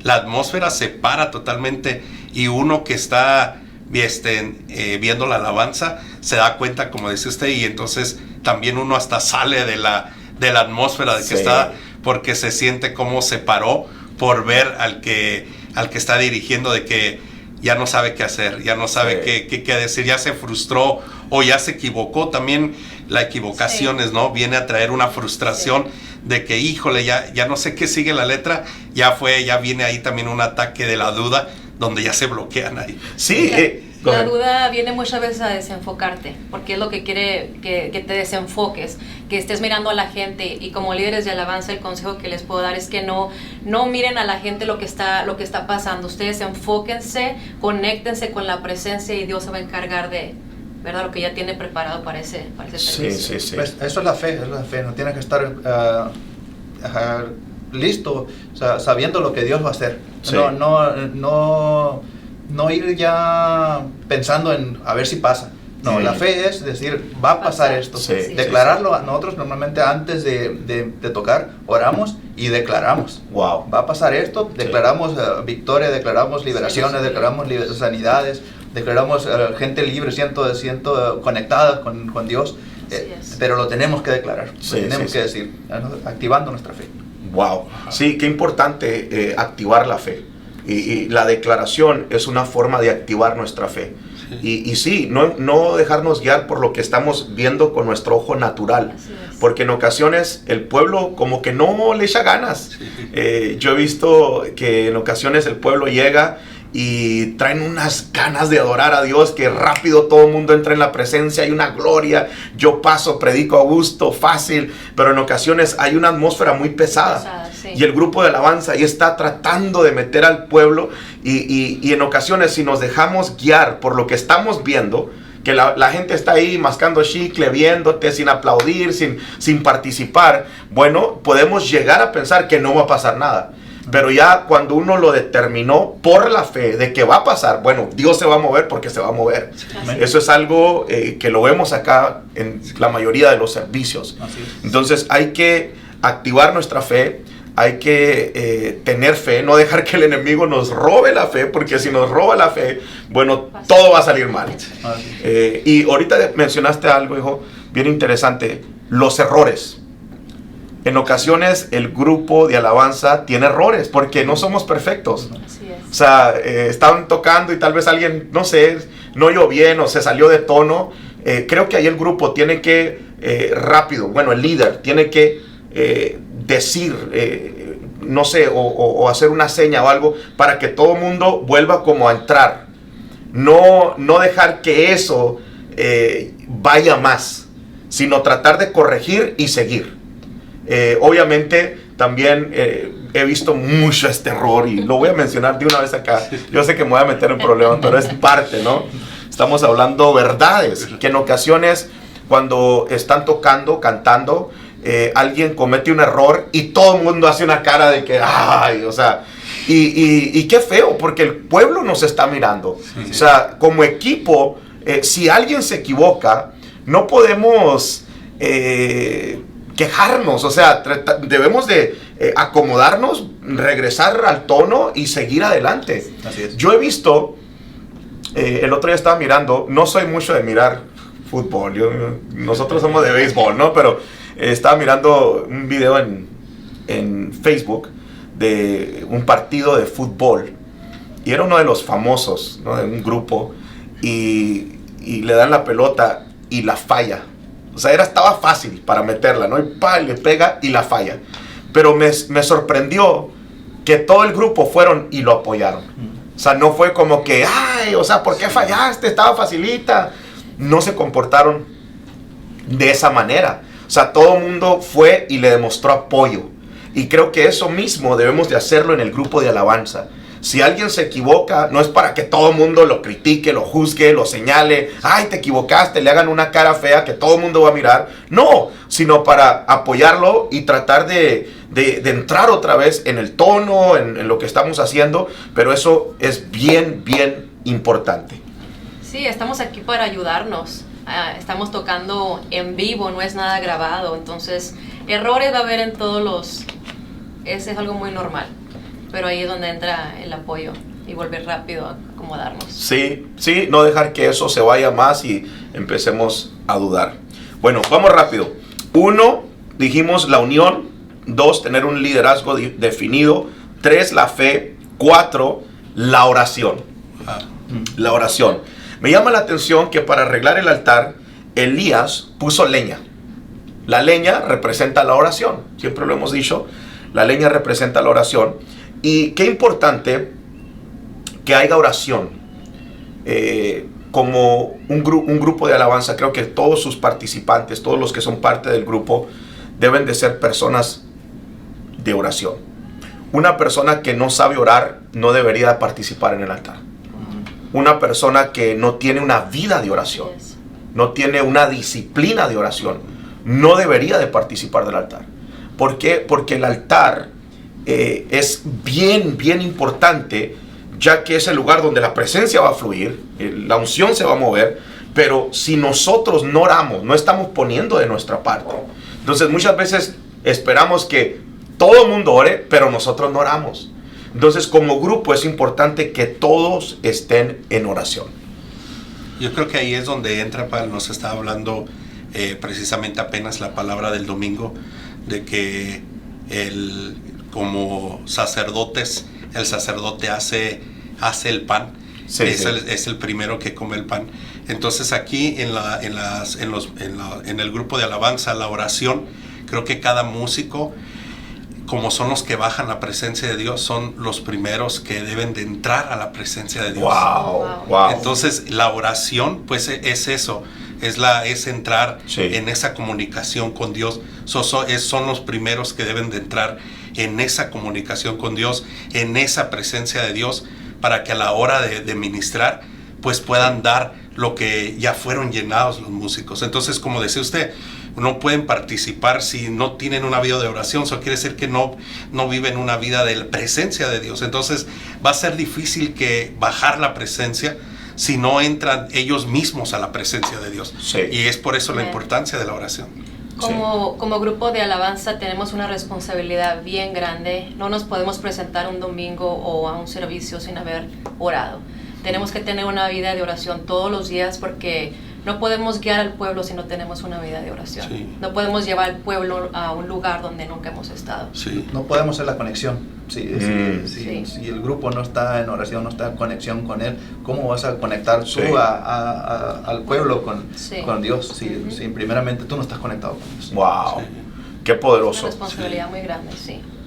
la atmósfera se para totalmente, y uno que está viendo la alabanza se da cuenta, como dice usted, y entonces también uno hasta sale de la atmósfera de que Sí. está, porque se siente como se paró por ver al que está dirigiendo, de que ya no sabe qué hacer, ya no sabe qué decir, ya se frustró o ya se equivocó. También la equivocación es, ¿no? Viene a traer una frustración de que, híjole, ya no sé qué sigue la letra, ya viene ahí también un ataque de la duda, donde ya se bloquean ahí. Sí, la duda viene muchas veces a desenfocarte, porque es lo que quiere que te desenfoques, que estés mirando a la gente. Y como líderes de alabanza, el consejo que les puedo dar es que no miren a la gente lo que está pasando. Ustedes enfóquense, conéctense con la presencia y Dios se va a encargar de, ¿verdad?, lo que ya tiene preparado para ese servicio. Sí. Pues eso es la fe, no tienes que estar listo, o sea, sabiendo lo que Dios va a hacer. Sí. No ir ya pensando en a ver si pasa. No, Sí. la fe es decir, va a pasar esto. Sí, Declararlo. A nosotros normalmente antes de tocar, oramos y declaramos. Wow. Va a pasar esto, declaramos victoria, declaramos liberaciones, Sí. declaramos sanidades, declaramos gente libre, siento conectada con Dios. Así es. Pero lo tenemos que declarar, Sí, lo tenemos sí, que sí. decir, activando nuestra fe. Wow. Sí, qué importante activar la fe. Y la declaración es una forma de activar nuestra fe. Y sí, no dejarnos guiar por lo que estamos viendo con nuestro ojo natural. Así es. Porque en ocasiones el pueblo como que no le echa ganas. Yo he visto que en ocasiones el pueblo llega y traen unas ganas de adorar a Dios, que rápido todo el mundo entra en la presencia, hay una gloria, yo paso, predico a gusto, fácil, pero en ocasiones hay una atmósfera muy pesada. Sí. Y el grupo de alabanza ahí está tratando de meter al pueblo y en ocasiones, si nos dejamos guiar por lo que estamos viendo, que la gente está ahí mascando chicle, viéndote, sin aplaudir, sin participar, bueno, podemos llegar a pensar que no va a pasar nada. Pero ya cuando uno lo determinó por la fe de que va a pasar, bueno, Dios se va a mover porque se va a mover. Así Eso es algo que lo vemos acá en la mayoría de los servicios. Así es. Entonces hay que activar nuestra fe, hay que tener fe, no dejar que el enemigo nos robe la fe, porque si nos roba la fe, bueno, todo va a salir mal. Así es. Y ahorita mencionaste algo, hijo, bien interesante, los errores. En ocasiones el grupo de alabanza tiene errores, porque no somos perfectos. Así O es. sea, estaban tocando y tal vez alguien, no sé, no oyó bien o se salió de tono. Creo que ahí el grupo tiene que, rápido, bueno, el líder tiene que decir, no sé, o hacer una seña o algo para que todo el mundo vuelva como a entrar. No dejar que eso vaya más, sino tratar de corregir y seguir. Obviamente también he visto mucho este error y lo voy a mencionar de una vez acá. Yo sé que me voy a meter en problemas, pero es parte, ¿no? Estamos hablando verdades, que en ocasiones cuando están tocando, cantando, alguien comete un error y todo el mundo hace una cara de que, ay, o sea, y qué feo, porque el pueblo nos está mirando. O sea, como equipo, si alguien se equivoca, no podemos quejarnos, o sea, debemos de acomodarnos, regresar al tono y seguir adelante. Así es. Yo he visto, el otro día estaba mirando, no soy mucho de mirar fútbol, nosotros somos de béisbol, ¿no? Pero estaba mirando un video en Facebook de un partido de fútbol y era uno de los famosos, ¿no? De un grupo y le dan la pelota y la falla. O sea, estaba fácil para meterla, ¿no? Y le pega y la falla. Pero me sorprendió que todo el grupo fueron y lo apoyaron. O sea, no fue como que, ay, o sea, ¿por qué fallaste? Estaba facilita. No se comportaron de esa manera. O sea, todo el mundo fue y le demostró apoyo. Y creo que eso mismo debemos de hacerlo en el grupo de alabanza. Si alguien se equivoca, no es para que todo el mundo lo critique, lo juzgue, lo señale. Ay, te equivocaste, le hagan una cara fea que todo el mundo va a mirar. No, sino para apoyarlo y tratar de entrar otra vez en el tono, en lo que estamos haciendo. Pero eso es bien, bien importante. Sí, estamos aquí para ayudarnos. Estamos tocando en vivo, no es nada grabado. Entonces, errores va a haber en todos los... Ese es algo muy normal. Pero ahí es donde entra el apoyo y volver rápido a acomodarnos. Sí, no dejar que eso se vaya más y empecemos a dudar. Bueno, vamos rápido. 1, dijimos la unión. 2, tener un liderazgo definido. 3, la fe. 4, la oración. La oración. Me llama la atención que para arreglar el altar, Elías puso leña. La leña representa la oración. Siempre lo hemos dicho. La leña representa la oración. Y qué importante que haya oración. Como un grupo de alabanza, creo que todos sus participantes, todos los que son parte del grupo, deben de ser personas de oración. Una persona que no sabe orar no debería participar en el altar. Una persona que no tiene una vida de oración, no tiene una disciplina de oración, no debería de participar del altar. ¿Por qué? Porque el altar es bien importante, ya que es el lugar donde la presencia va a fluir, la unción se va a mover, pero si nosotros no oramos, no estamos poniendo de nuestra parte. Entonces muchas veces esperamos que todo el mundo ore, pero nosotros no oramos. Entonces como grupo es importante que todos estén en oración. Yo creo que ahí es donde entra, nos estaba hablando precisamente apenas la palabra del domingo, de que como sacerdotes, el sacerdote hace el pan. Sí, es el primero que come el pan. Entonces aquí en el grupo de alabanza, la oración, creo que cada músico, como son los que bajan la presencia de Dios, son los primeros que deben de entrar a la presencia de Dios. Wow. Entonces la oración pues es eso, es entrar en esa comunicación con Dios. Son los primeros que deben de entrar en esa comunicación con Dios, en esa presencia de Dios, para que a la hora de ministrar pues puedan dar lo que ya fueron llenados los músicos. Entonces, como decía usted, no pueden participar si no tienen una vida de oración. Eso quiere decir que no viven una vida de la presencia de Dios. Entonces va a ser difícil que bajar la presencia si no entran ellos mismos a la presencia de Dios. Y es por eso la importancia de la oración. Como grupo de alabanza tenemos una responsabilidad bien grande. No nos podemos presentar un domingo o a un servicio sin haber orado. Tenemos que tener una vida de oración todos los días, porque no podemos guiar al pueblo si no tenemos una vida de oración. No podemos llevar al pueblo a un lugar donde nunca hemos estado. No podemos hacer la conexión. Si el grupo no está en oración, no está en conexión con Él, ¿cómo vas a conectar tú al pueblo con Dios? Si primeramente tú no estás conectado con Dios. Wow. Qué poderoso. Una responsabilidad muy grande,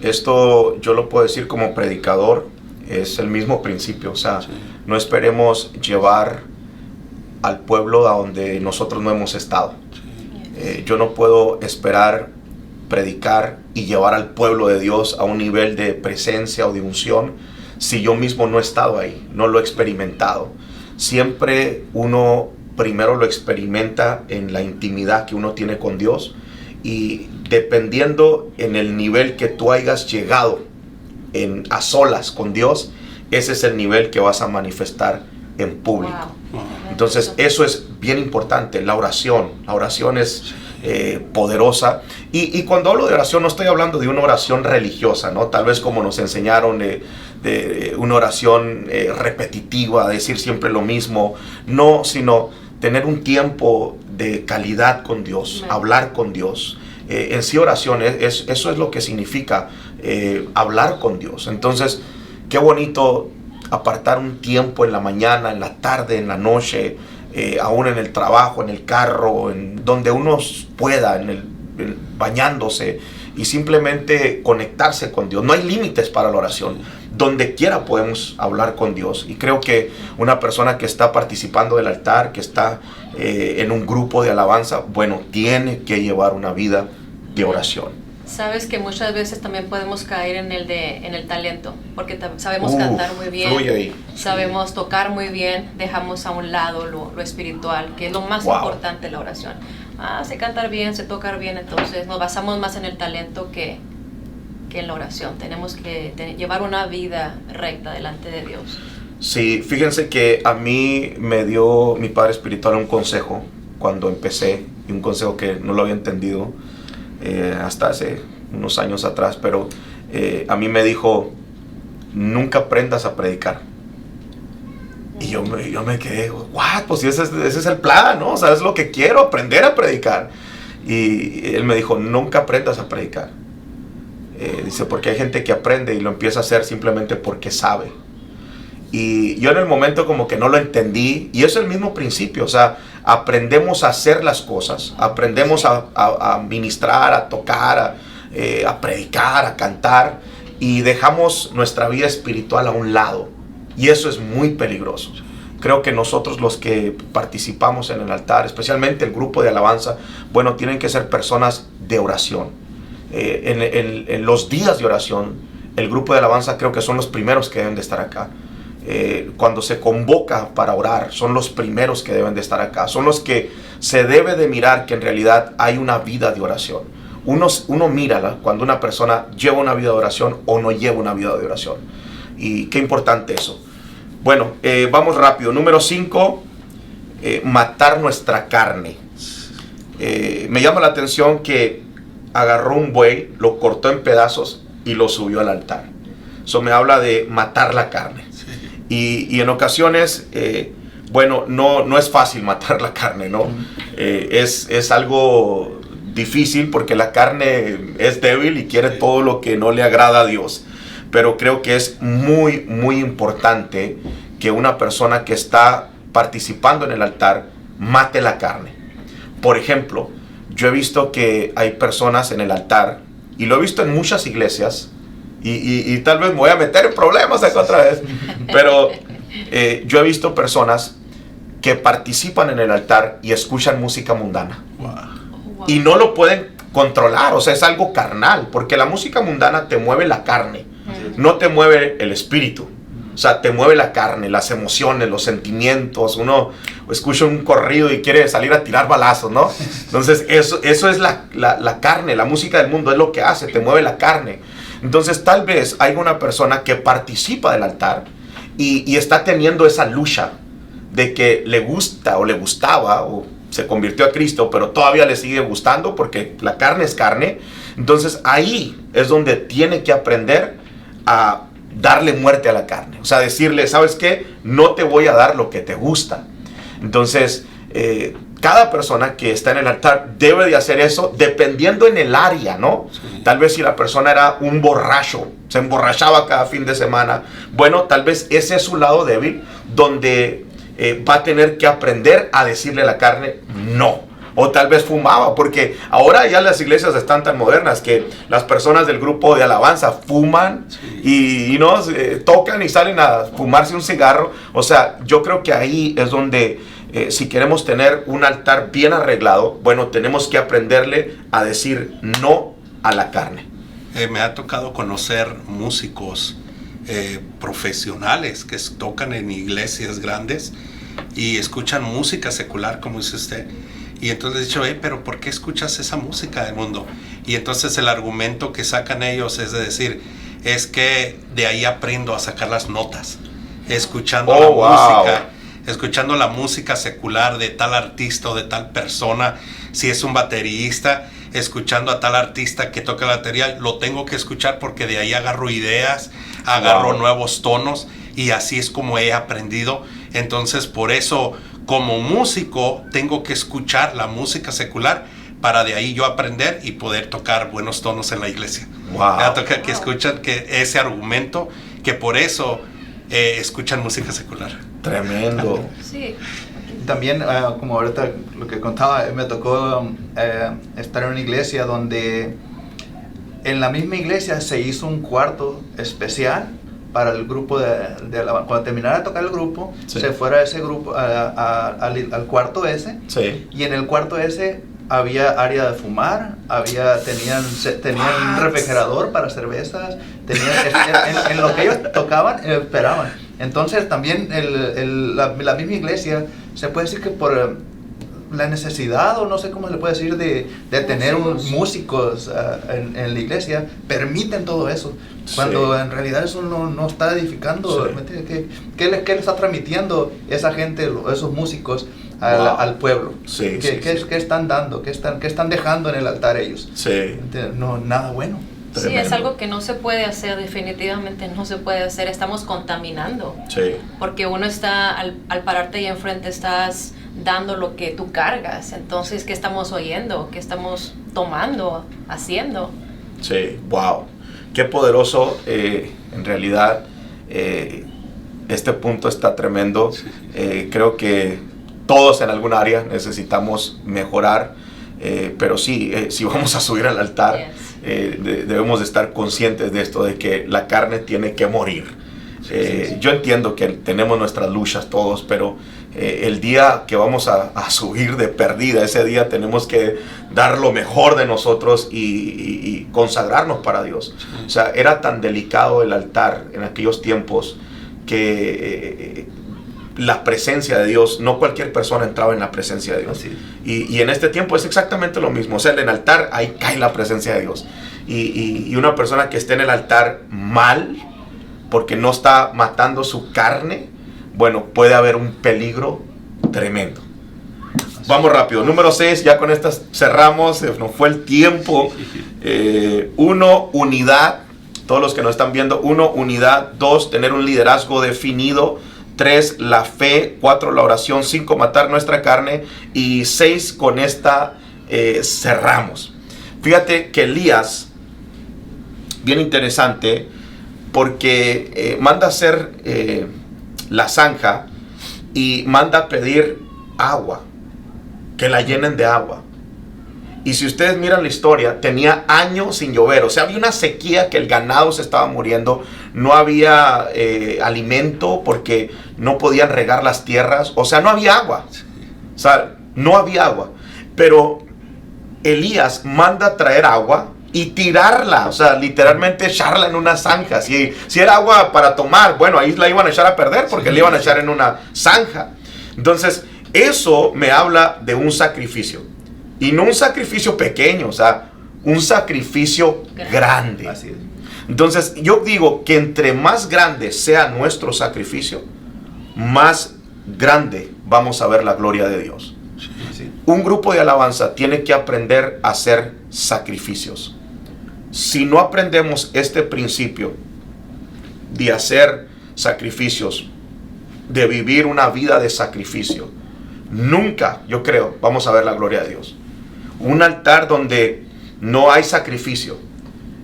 Esto yo lo puedo decir como predicador, es el mismo principio. O sea, no esperemos llevar al pueblo a donde nosotros no hemos estado. Yo no puedo esperar predicar y llevar al pueblo de Dios a un nivel de presencia o de unción si yo mismo no he estado ahí, no lo he experimentado. Siempre uno primero lo experimenta en la intimidad que uno tiene con Dios, y dependiendo en el nivel que tú hayas llegado a solas con Dios, ese es el nivel que vas a manifestar en público. Entonces eso es bien importante, la oración es poderosa, y cuando hablo de oración no estoy hablando de una oración religiosa, ¿no? Tal vez como nos enseñaron de una oración repetitiva, decir siempre lo mismo, no, sino tener un tiempo de calidad con Dios, hablar con Dios. En sí oración, eso es lo que significa hablar con Dios. Entonces, qué bonito apartar un tiempo en la mañana, en la tarde, en la noche, aún en el trabajo, en el carro, en donde uno pueda, bañándose, y simplemente conectarse con Dios. No hay límites para la oración. Donde quiera podemos hablar con Dios. Y creo que una persona que está participando del altar, que está en un grupo de alabanza, bueno, tiene que llevar una vida de oración. Sabes que muchas veces también podemos caer en el talento, porque sabemos cantar muy bien, sabemos tocar muy bien, dejamos a un lado lo espiritual, que es lo más importante de la oración. Sé cantar bien, sé tocar bien, entonces nos basamos más en el talento que en la oración. Tenemos que llevar una vida recta delante de Dios. Sí, fíjense que a mí me dio mi padre espiritual un consejo cuando empecé, y un consejo que no lo había entendido hasta hace unos años atrás, pero a mí me dijo: nunca aprendas a predicar, Y yo me quedé, what, pues ese es el plan, ¿no? O sea, es lo que quiero, aprender a predicar. Y él me dijo, nunca aprendas a predicar. Dice, porque hay gente que aprende y lo empieza a hacer simplemente porque sabe. Y yo en el momento como que no lo entendí. Y es el mismo principio, o sea, aprendemos a hacer las cosas. Aprendemos a ministrar, a tocar, a predicar, a cantar. Y dejamos nuestra vida espiritual a un lado. Y eso es muy peligroso. Creo que nosotros los que participamos en el altar, especialmente el grupo de alabanza, bueno, tienen que ser personas de oración. En los días de oración, el grupo de alabanza creo que son los primeros que deben de estar acá. Cuando se convoca para orar, son los primeros que deben de estar acá. Son los que se debe de mirar que en realidad hay una vida de oración. Uno mira cuando una persona lleva una vida de oración o no lleva una vida de oración. Y qué importante eso. Bueno, vamos rápido. Número 5, matar nuestra carne. Me llama la atención que agarró un buey, lo cortó en pedazos y lo subió al altar. Eso me habla de matar la carne. Sí. Y en ocasiones, bueno, no es fácil matar la carne, ¿no? Es algo difícil porque la carne es débil y quiere todo lo que no le agrada a Dios. Pero creo que es muy, muy importante que una persona que está participando en el altar mate la carne. Por ejemplo, yo he visto que hay personas en el altar, y lo he visto en muchas iglesias, y tal vez me voy a meter en problemas acá otra vez, pero yo he visto personas que participan en el altar y escuchan música mundana. Wow. Y no lo pueden controlar, o sea, es algo carnal, porque la música mundana te mueve la carne. No te mueve el espíritu, o sea, te mueve la carne, las emociones, los sentimientos. Uno escucha un corrido y quiere salir a tirar balazos, ¿no? Entonces eso es la carne, la música del mundo es lo que hace, te mueve la carne. Entonces tal vez hay una persona que participa del altar y está teniendo esa lucha de que le gusta o le gustaba o se convirtió a Cristo, pero todavía le sigue gustando porque la carne es carne. Entonces ahí es donde tiene que aprender a darle muerte a la carne, o sea, decirle, ¿sabes qué? No te voy a dar lo que te gusta. Entonces, cada persona que está en el altar debe de hacer eso dependiendo en el área, ¿no? Sí. Tal vez si la persona era un borracho, se emborrachaba cada fin de semana, bueno, tal vez ese es su lado débil, donde va a tener que aprender a decirle a la carne, no. O tal vez fumaba, porque ahora ya las iglesias están tan modernas que las personas del grupo de alabanza fuman y no tocan y salen a fumarse un cigarro. O sea, yo creo que ahí es donde si queremos tener un altar bien arreglado, bueno, tenemos que aprenderle a decir no a la carne. Me ha tocado conocer músicos profesionales que tocan en iglesias grandes y escuchan música secular, como dice usted. Y entonces he dicho, pero ¿por qué escuchas esa música del mundo? Y entonces el argumento que sacan ellos es de decir, es que de ahí aprendo a sacar las notas, escuchando música, escuchando la música secular de tal artista o de tal persona. Si es un baterista, escuchando a tal artista que toca la batería, lo tengo que escuchar porque de ahí agarro ideas, agarro nuevos tonos, y así es como he aprendido. Entonces por eso, como músico, tengo que escuchar la música secular para de ahí yo aprender y poder tocar buenos tonos en la iglesia. Que escuchan que ese argumento, que por eso escuchan música secular. Tremendo. Sí. También, como ahorita lo que contaba, me tocó estar en una iglesia donde en la misma iglesia se hizo un cuarto especial para el grupo de alabanza. Cuando terminara de tocar el grupo, se fuera ese grupo al cuarto ese. Sí. Y en el cuarto ese había área de fumar, tenían un refrigerador para cervezas, en lo que ellos tocaban, esperaban. Entonces también la misma iglesia, se puede decir que por la necesidad, o no sé cómo se le puede decir, de tener músicos en la iglesia, permiten todo eso, cuando en realidad eso no está edificando. Sí. ¿Qué le está transmitiendo esa gente, esos músicos, al pueblo? ¿Qué están dando? ¿Qué están dejando en el altar ellos? Sí. No, nada bueno. Sí, Tremendo. es algo que no se puede hacer, definitivamente no se puede hacer. Estamos contaminando. Sí. Porque uno está, al pararte ahí enfrente, estás dando lo que tú cargas. Entonces, ¿qué estamos oyendo? ¿Qué estamos tomando, haciendo? Sí, wow. Qué poderoso, en realidad, este punto está tremendo. Creo que todos en alguna área necesitamos mejorar, pero sí, si vamos a subir al altar, debemos de estar conscientes de esto, de que la carne tiene que morir. Yo entiendo que tenemos nuestras luchas todos, pero el día que vamos a subir de perdida, ese día tenemos que dar lo mejor de nosotros y consagrarnos para Dios. O sea, era tan delicado el altar en aquellos tiempos que la presencia de Dios, no cualquier persona entraba en la presencia de Dios. Y en este tiempo es exactamente lo mismo. O sea, en el altar ahí cae la presencia de Dios. Y una persona que esté en el altar mal, porque no está matando su carne, bueno, puede haber un peligro tremendo. Vamos rápido. Número 6, ya con estas cerramos, nos fue el tiempo. 1, unidad. Todos los que nos están viendo, 1, unidad. 2, tener un liderazgo definido. 3, la fe. 4, la oración. 5, matar nuestra carne. Y 6, con esta cerramos. Fíjate que Elías, bien interesante, porque manda a hacer la zanja y manda a pedir agua, que la llenen de agua. Y si ustedes miran la historia, tenía años sin llover. O sea, había una sequía, que el ganado se estaba muriendo. No había alimento porque no podían regar las tierras. O sea, no había agua. O sea, no había agua. Pero Elías manda a traer agua y tirarla. O sea, literalmente echarla en una zanja. Si era agua para tomar, bueno, ahí la iban a echar a perder porque la iban a echar en una zanja. Entonces, eso me habla de un sacrificio. Y no un sacrificio pequeño, o sea, un sacrificio grande. Así es. Entonces, yo digo que entre más grande sea nuestro sacrificio, más grande vamos a ver la gloria de Dios. Sí. Un grupo de alabanza tiene que aprender a hacer sacrificios. Si no aprendemos este principio de hacer sacrificios, de vivir una vida de sacrificio, nunca, yo creo, vamos a ver la gloria de Dios. Un altar donde no hay sacrificio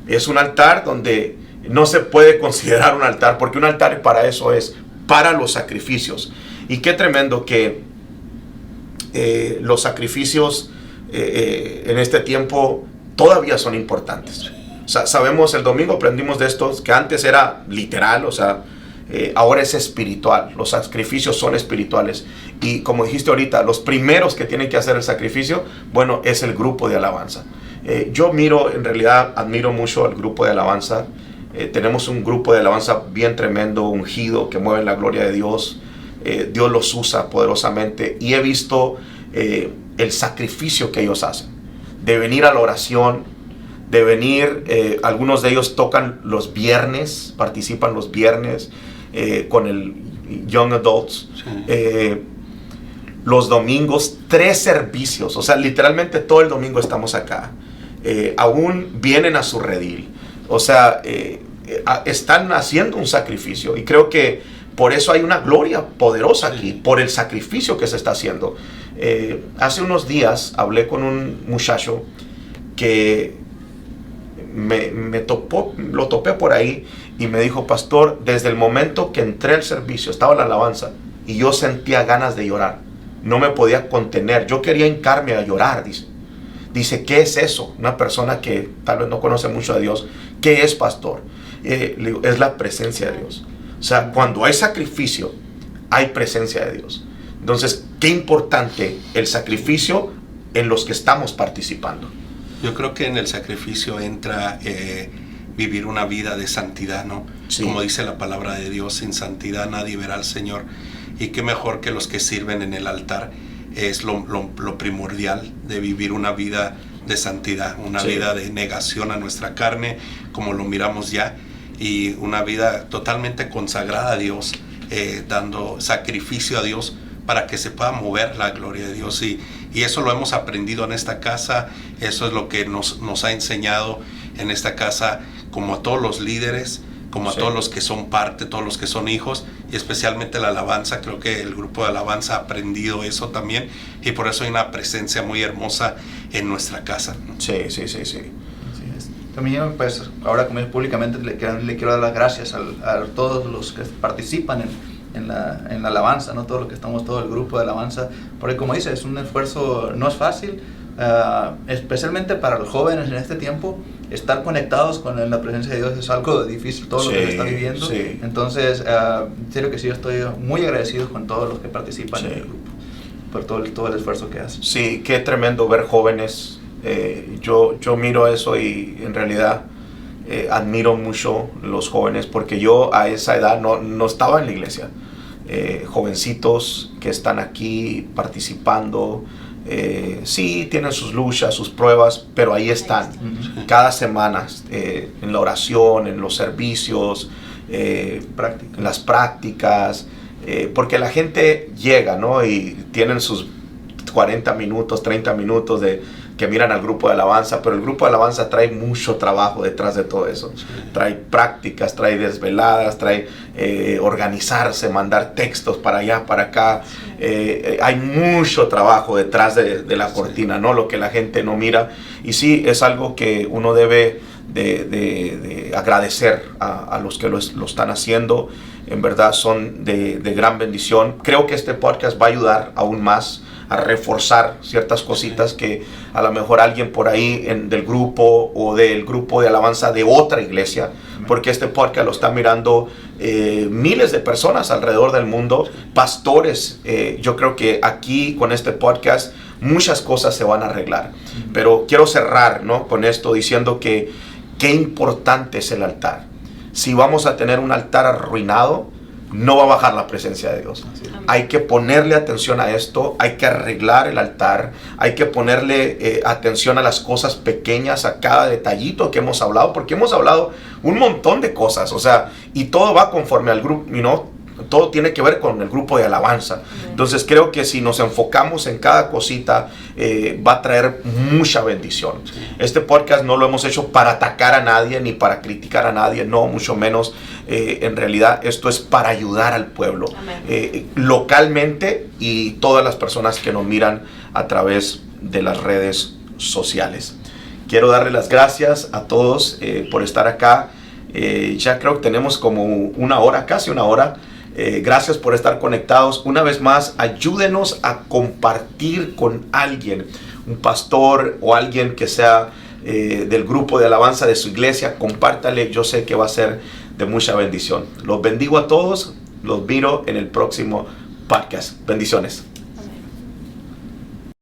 es un altar donde no se puede considerar un altar, porque un altar para eso es, para los sacrificios. Y qué tremendo que los sacrificios en este tiempo todavía son importantes. O sea, sabemos, el domingo aprendimos de estos, que antes era literal, o sea, ahora es espiritual. Los sacrificios son espirituales. Y como dijiste ahorita, los primeros que tienen que hacer el sacrificio, bueno, es el grupo de alabanza. Yo en realidad admiro mucho al grupo de alabanza. Tenemos un grupo de alabanza bien tremendo, ungido, que mueve la gloria de Dios. Dios los usa poderosamente. Y he visto el sacrificio que ellos hacen. De venir a la oración, de venir, algunos de ellos tocan los viernes, participan los viernes con el Young Adults. Sí. Los domingos, 3 servicios, o sea, literalmente todo el domingo estamos acá. Aún vienen a su redil, o sea, están haciendo un sacrificio, y creo que por eso hay una gloria poderosa aquí, por el sacrificio que se está haciendo. Hace unos días hablé con un muchacho que lo topé por ahí y me dijo: pastor, desde el momento que entré al servicio, estaba en la alabanza y yo sentía ganas de llorar. No me podía contener, yo quería hincarme a llorar. Dice, ¿qué es eso? Una persona que tal vez no conoce mucho a Dios. ¿Qué es, pastor? Le digo, es la presencia de Dios. O sea, cuando hay sacrificio, hay presencia de Dios. Entonces, qué importante el sacrificio en los que estamos participando. Yo creo que en el sacrificio entra vivir una vida de santidad, ¿no? Sí. Como dice la palabra de Dios, sin santidad nadie verá al Señor. Y qué mejor que los que sirven en el altar. Es lo primordial de vivir una vida de santidad, una vida de negación a nuestra carne, como lo miramos ya, y una vida totalmente consagrada a Dios, dando sacrificio a Dios para que se pueda mover la gloria de Dios. Y eso lo hemos aprendido en esta casa, eso es lo que nos ha enseñado en esta casa, como a todos los líderes, como a Sí. todos los que son parte, todos los que son hijos, y especialmente la alabanza. Creo que el grupo de alabanza ha aprendido eso también, y por eso hay una presencia muy hermosa en nuestra casa, ¿no? Sí, sí, sí, sí. Así es. También, pues, ahora como públicamente le quiero dar las gracias a todos los que participan en la alabanza, ¿no? Todo el grupo de alabanza, porque como dice, es un esfuerzo, no es fácil, especialmente para los jóvenes en este tiempo. Estar conectados con la presencia de Dios es algo difícil, todo lo que se está viviendo. Sí. Entonces, en serio que sí, estoy muy agradecido con todos los que participan Sí. en el grupo, por todo el esfuerzo que hacen. Sí, qué tremendo ver jóvenes. Yo miro eso y en realidad admiro mucho los jóvenes, porque yo a esa edad no estaba en la iglesia. Jovencitos que están aquí participando, sí, tienen sus luchas, sus pruebas, pero ahí están. Cada semana en la oración, en los servicios, en las prácticas, porque la gente llega, ¿no? Y tienen sus 40 minutos, 30 minutos que miran al grupo de alabanza, pero el grupo de alabanza trae mucho trabajo detrás de todo eso. Sí. Trae prácticas, trae desveladas, trae organizarse, mandar textos para allá, para acá. Hay mucho trabajo detrás de la cortina, ¿no? Lo que la gente no mira. Y sí, es algo que uno debe de agradecer a los que lo están haciendo. En verdad son de gran bendición. Creo que este podcast va a ayudar aún más a reforzar ciertas cositas que a lo mejor alguien por ahí del grupo o del grupo de alabanza de otra iglesia, porque este podcast lo está mirando miles de personas alrededor del mundo, pastores. Yo creo que aquí con este podcast muchas cosas se van a arreglar, pero quiero cerrar, ¿no?, con esto diciendo que qué importante es el altar. Si vamos a tener un altar arruinado, no va a bajar la presencia de Dios. Hay que ponerle atención a esto, hay que arreglar el altar, hay que ponerle atención a las cosas pequeñas, a cada detallito que hemos hablado, porque hemos hablado un montón de cosas, o sea, y todo va conforme al grupo, todo tiene que ver con el grupo de alabanza. Entonces creo que si nos enfocamos en cada cosita, va a traer mucha bendición. Este podcast no lo hemos hecho para atacar a nadie ni para criticar a nadie, no, mucho menos. En realidad esto es para ayudar al pueblo, localmente, y todas las personas que nos miran a través de las redes sociales. Quiero darle las gracias a todos por estar acá. Ya creo que tenemos como una hora, casi una hora. Gracias por estar conectados. Una vez más, ayúdenos a compartir con alguien, un pastor o alguien que sea del grupo de alabanza de su iglesia. Compártale, yo sé que va a ser de mucha bendición. Los bendigo a todos, los miro en el próximo podcast. Bendiciones.